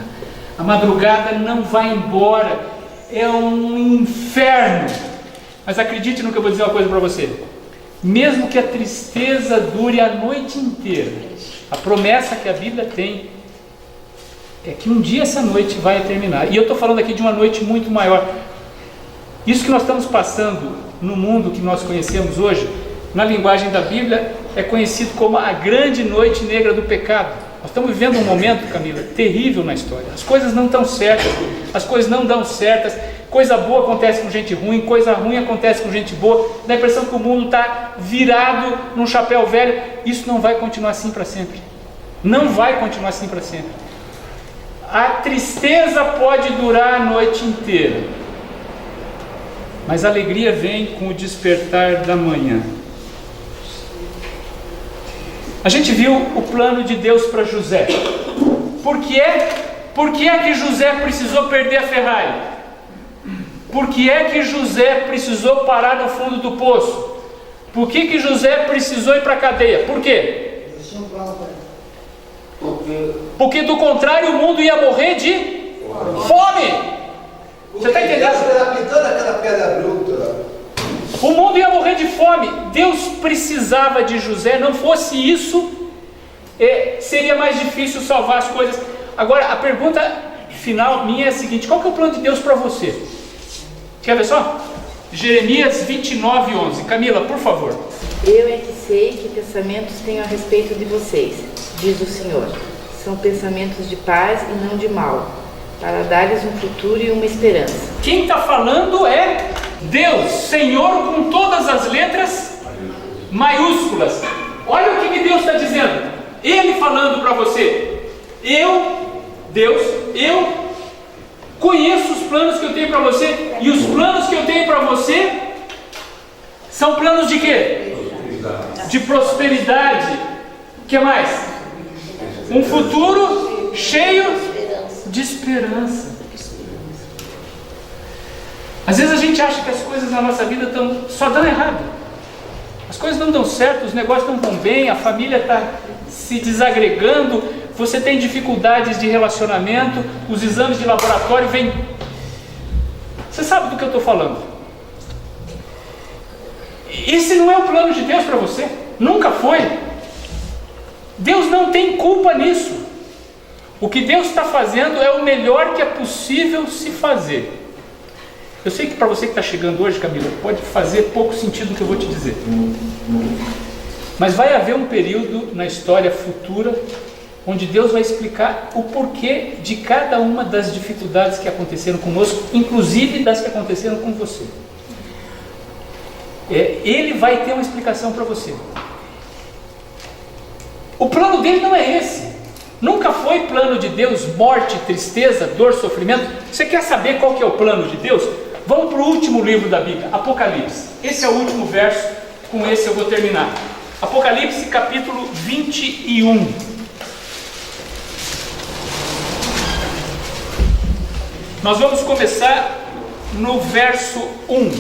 A madrugada não vai embora. É um inferno. Mas acredite no que eu vou dizer uma coisa para você. Mesmo que a tristeza dure a noite inteira, a promessa que a Bíblia tem é que um dia essa noite vai terminar. E eu estou falando aqui de uma noite muito maior. Isso que nós estamos passando no mundo que nós conhecemos hoje, na linguagem da Bíblia, é conhecido como a grande noite negra do pecado. Nós estamos vivendo um momento, Camila, terrível na história. As coisas não estão certas, as coisas não dão certas, coisa boa acontece com gente ruim, coisa ruim acontece com gente boa. Dá a impressão que o mundo está virado num chapéu velho. Isso não vai continuar assim para sempre. Não vai continuar assim para sempre. A tristeza pode durar a noite inteira, mas a alegria vem com o despertar da manhã. A gente viu o plano de Deus para José. Por que é que José precisou perder a Ferrari? Por que é que José precisou parar no fundo do poço? Por que José precisou ir para a cadeia? Por quê? Porque do contrário o mundo ia morrer de fome. Você está entendendo? O mundo ia morrer de fome. Deus precisava de José. Não fosse isso, seria mais difícil salvar as coisas. Agora, a pergunta final minha é a seguinte: qual que é o plano de Deus para você? Quer ver só? Jeremias 29, 11. Camila, por favor. Eu é que sei que pensamentos tenho a respeito de vocês, diz o Senhor. São pensamentos de paz e não de mal, para dar-lhes um futuro e uma esperança. Quem está falando é Deus, Senhor, com todas as letras maiúsculas. Olha o que Deus está dizendo. Ele falando para você: Deus, eu conheço os planos que eu tenho para você, e os planos que eu tenho para você são planos de quê? De prosperidade. O que mais? Um futuro cheio de esperança. Às vezes a gente acha que as coisas na nossa vida só dão errado. As coisas não dão certo, os negócios não vão bem, a família está se desagregando, você tem dificuldades de relacionamento, os exames de laboratório vêm. Você sabe do que eu estou falando. Esse não é o plano de Deus para você. Nunca foi. Deus não tem culpa nisso. O que Deus está fazendo é o melhor que é possível se fazer. Eu sei que para você que está chegando hoje, Camila, pode fazer pouco sentido o que eu vou te dizer. Mas vai haver um período na história futura onde Deus vai explicar o porquê de cada uma das dificuldades que aconteceram conosco, inclusive das que aconteceram com você. Ele vai ter uma explicação para você. O plano dele não é esse. Nunca foi plano de Deus morte, tristeza, dor, sofrimento. Você quer saber qual que é o plano de Deus? Vamos para o último livro da Bíblia, Apocalipse. Esse é o último verso, com esse eu vou terminar. Apocalipse capítulo 21. Nós vamos começar no verso 1.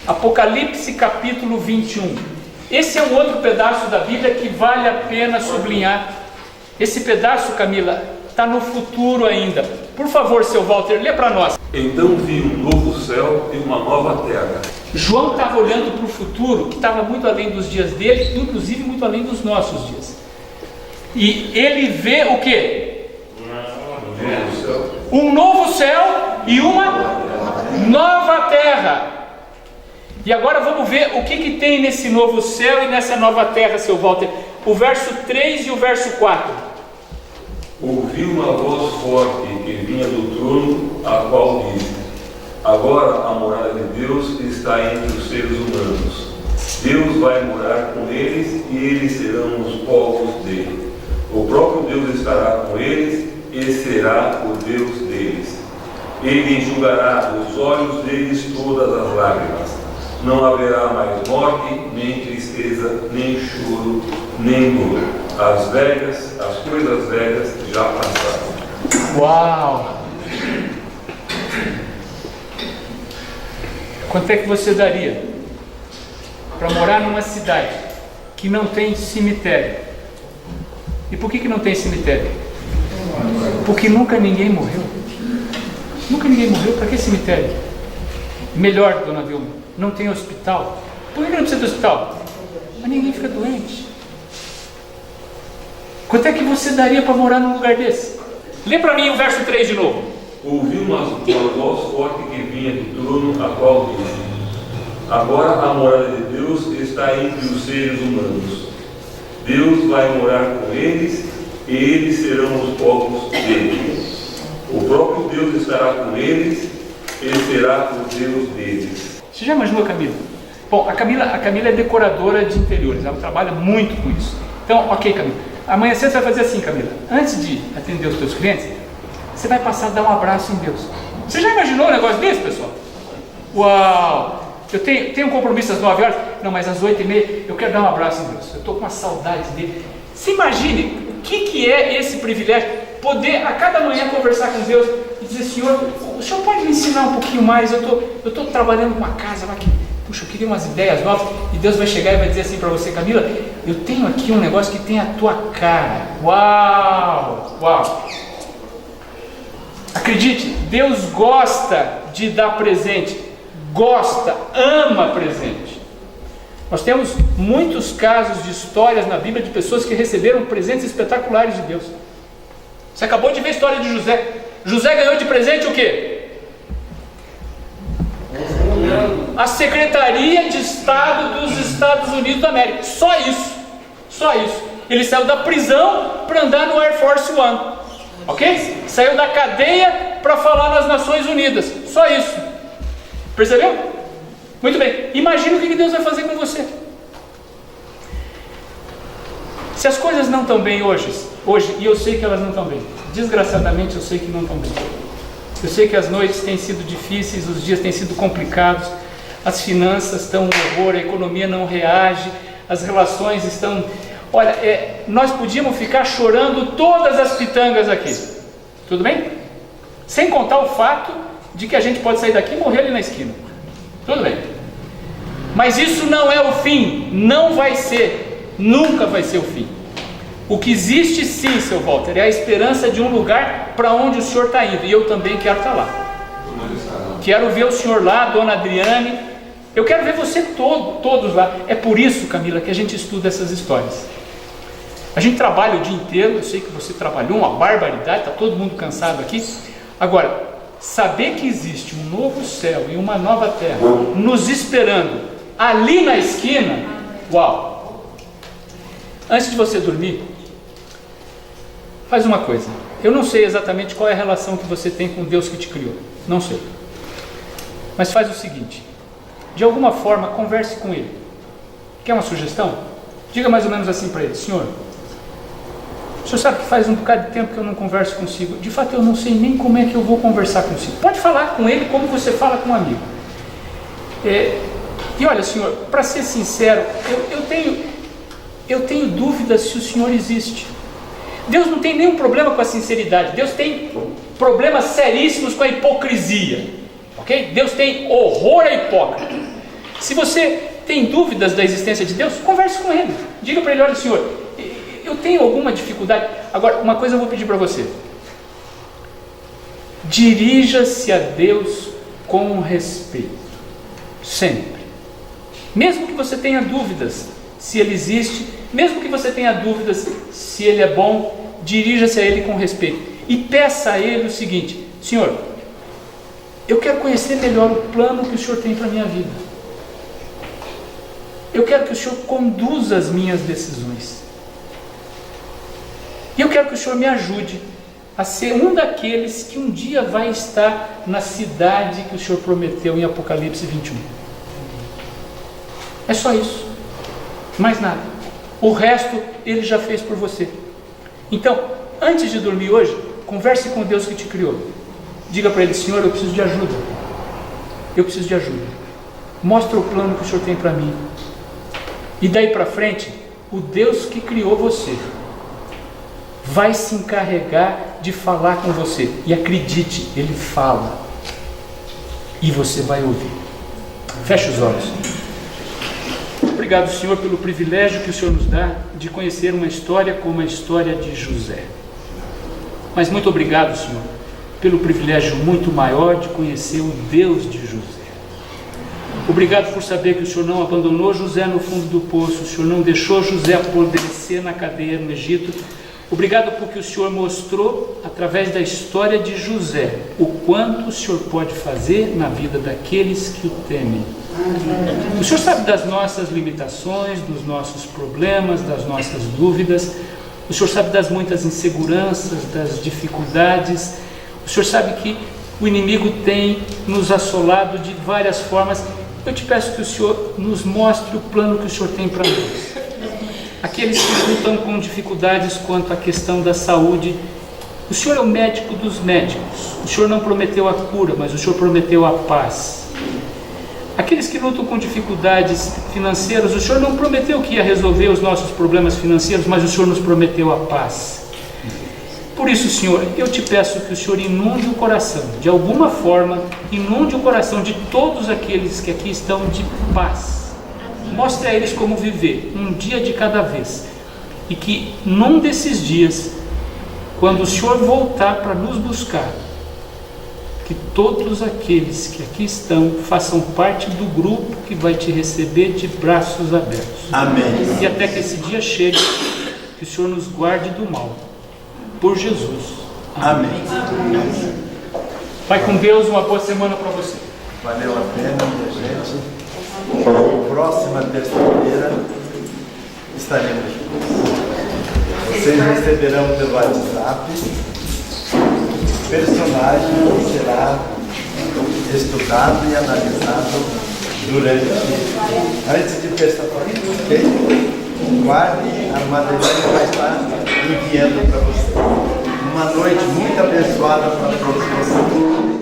Apocalipse capítulo 21. Esse é um outro pedaço da Bíblia que vale a pena sublinhar. Esse pedaço, Camila, está no futuro ainda. Por favor, seu Walter, lê para nós. Então vi um novo céu e uma nova terra. João estava olhando para o futuro, que estava muito além dos dias dele, inclusive muito além dos nossos dias. E ele vê o quê? Um novo céu e uma nova terra. E agora vamos ver o que tem nesse novo céu e nessa nova terra, seu Walter. O verso 3 e o verso 4. Ouvi uma voz forte que vinha do trono, a qual disse: agora a morada de Deus está entre os seres humanos. Deus vai morar com eles e eles serão os povos dele. O próprio Deus estará com eles e será o Deus deles. Ele enxugará dos olhos deles todas as lágrimas. Não haverá mais morte, nem tristeza, nem choro, nem dor. As coisas velhas já passaram. Uau! Quanto é que você daria para morar numa cidade que não tem cemitério? E por que não tem cemitério? Porque nunca ninguém morreu. Nunca ninguém morreu, para que cemitério? Melhor, dona Vilma, não tem hospital. Por que não precisa de hospital? Mas ninguém fica doente. Quanto é que você daria para morar num lugar desse? Lê para mim o verso 3 de novo. Ouvi uma voz forte que vinha do trono, a qual disse: agora a morada de Deus está entre os seres humanos. Deus vai morar com eles e eles serão os povos dele. O próprio Deus estará com eles e será o Deus deles. Você já imaginou a Camila? Bom, a Camila é decoradora de interiores, ela trabalha muito com isso. Então, ok, Camila. Amanhã cedo você vai fazer assim, Camila. Antes de atender os teus clientes, você vai passar a dar um abraço em Deus. Você já imaginou um negócio desse, pessoal? Uau! Eu tenho um compromisso às 9 horas. Não, mas às 8h30 eu quero dar um abraço em Deus. Eu estou com uma saudade dele. Se imagine o que é esse privilégio, poder a cada manhã conversar com Deus e dizer: Senhor, o Senhor pode me ensinar um pouquinho mais? Eu estou trabalhando com uma casa lá que, puxa, eu queria umas ideias novas. E Deus vai chegar e vai dizer assim para você: Camila, eu tenho aqui um negócio que tem a tua cara. Uau! Uau! Acredite, Deus gosta de dar presente. Gosta, ama presente. Nós temos muitos casos de histórias na Bíblia de pessoas que receberam presentes espetaculares de Deus. Você acabou de ver a história de José. José ganhou de presente o quê? A Secretaria de Estado dos Estados Unidos da América. Só isso. Só isso. Ele saiu da prisão para andar no Air Force One. Ok? Saiu da cadeia para falar nas Nações Unidas. Só isso. Percebeu? Muito bem. Imagina o que Deus vai fazer com você. Se as coisas não estão bem hoje, e eu sei que elas não estão bem, desgraçadamente eu sei que não estão bem. Eu sei que as noites têm sido difíceis, os dias têm sido complicados, as finanças estão um horror, a economia não reage, as relações estão... Olha, nós podíamos ficar chorando todas as pitangas aqui, tudo bem? Sem contar o fato de que a gente pode sair daqui e morrer ali na esquina, tudo bem? Mas isso não é o fim, não vai ser, nunca vai ser o fim. O que existe sim, seu Walter, é a esperança de um lugar para onde o senhor está indo, e eu também quero estar lá. Quero ver o senhor lá, dona Adriane, eu quero ver você todos lá. É por isso, Camila, que a gente estuda essas histórias. A gente trabalha o dia inteiro, eu sei que você trabalhou uma barbaridade, está todo mundo cansado aqui. Agora, saber que existe um novo céu e uma nova terra nos esperando ali na esquina, uau! Antes de você dormir, faz uma coisa. Eu não sei exatamente qual é a relação que você tem com Deus que te criou, não sei. Mas faz o seguinte, de alguma forma converse com Ele. Quer uma sugestão? Diga mais ou menos assim para Ele: Senhor, O senhor sabe que faz um bocado de tempo que eu não converso consigo. De fato, eu não sei nem como é que eu vou conversar consigo. Pode falar com ele como você fala com um amigo. E olha, senhor, para ser sincero, eu tenho dúvidas se o senhor existe. Deus não tem nenhum problema com a sinceridade. Deus tem problemas seríssimos com a hipocrisia. Ok? Deus tem horror à hipócrita. Se você tem dúvidas da existência de Deus, converse com ele. Diga para ele: olha, senhor, eu tenho alguma dificuldade. Agora, uma coisa eu vou pedir para você. Dirija-se a Deus com respeito. Sempre. Mesmo que você tenha dúvidas se Ele existe, mesmo que você tenha dúvidas se Ele é bom, dirija-se a Ele com respeito. E peça a Ele o seguinte: Senhor, eu quero conhecer melhor o plano que o Senhor tem para a minha vida. Eu quero que o Senhor conduza as minhas decisões. E eu quero que o Senhor me ajude a ser um daqueles que um dia vai estar na cidade que o Senhor prometeu em Apocalipse 21. É só isso. Mais nada. O resto Ele já fez por você. Então, antes de dormir hoje, converse com Deus que te criou. Diga para Ele: Senhor, eu preciso de ajuda. Eu preciso de ajuda. Mostra o plano que o Senhor tem para mim. E daí para frente, o Deus que criou você vai se encarregar de falar com você. E acredite, Ele fala. E você vai ouvir. Feche os olhos. Obrigado, Senhor, pelo privilégio que o Senhor nos dá de conhecer uma história como a história de José. Mas muito obrigado, Senhor, pelo privilégio muito maior de conhecer o Deus de José. Obrigado por saber que o Senhor não abandonou José no fundo do poço, o Senhor não deixou José apodrecer na cadeia no Egito. Obrigado porque o Senhor mostrou, através da história de José, o quanto o Senhor pode fazer na vida daqueles que o temem. O Senhor sabe das nossas limitações, dos nossos problemas, das nossas dúvidas. O Senhor sabe das muitas inseguranças, das dificuldades. O Senhor sabe que o inimigo tem nos assolado de várias formas. Eu te peço que o Senhor nos mostre o plano que o Senhor tem para nós. Aqueles que lutam com dificuldades quanto à questão da saúde, o Senhor é o médico dos médicos. O Senhor não prometeu a cura, mas o Senhor prometeu a paz. Aqueles que lutam com dificuldades financeiras, o Senhor não prometeu que ia resolver os nossos problemas financeiros, mas o Senhor nos prometeu a paz. Por isso, Senhor, eu te peço que o Senhor inunde o coração, de alguma forma, inunde o coração de todos aqueles que aqui estão de paz. Mostre a eles como viver, um dia de cada vez. E que num desses dias, quando o Senhor voltar para nos buscar, que todos aqueles que aqui estão façam parte do grupo que vai te receber de braços abertos. Amém. E até que esse dia chegue, que o Senhor nos guarde do mal. Por Jesus. Amém. Vai com Deus, uma boa semana para você. Valeu a pena, minha gente. Próxima terça-feira estaremos juntos. Vocês receberão pelo WhatsApp personagem que será estudado e analisado antes de terça-feira, ok? Guarde, a Madeleine vai estar enviando para você. Uma noite muito abençoada para todos vocês.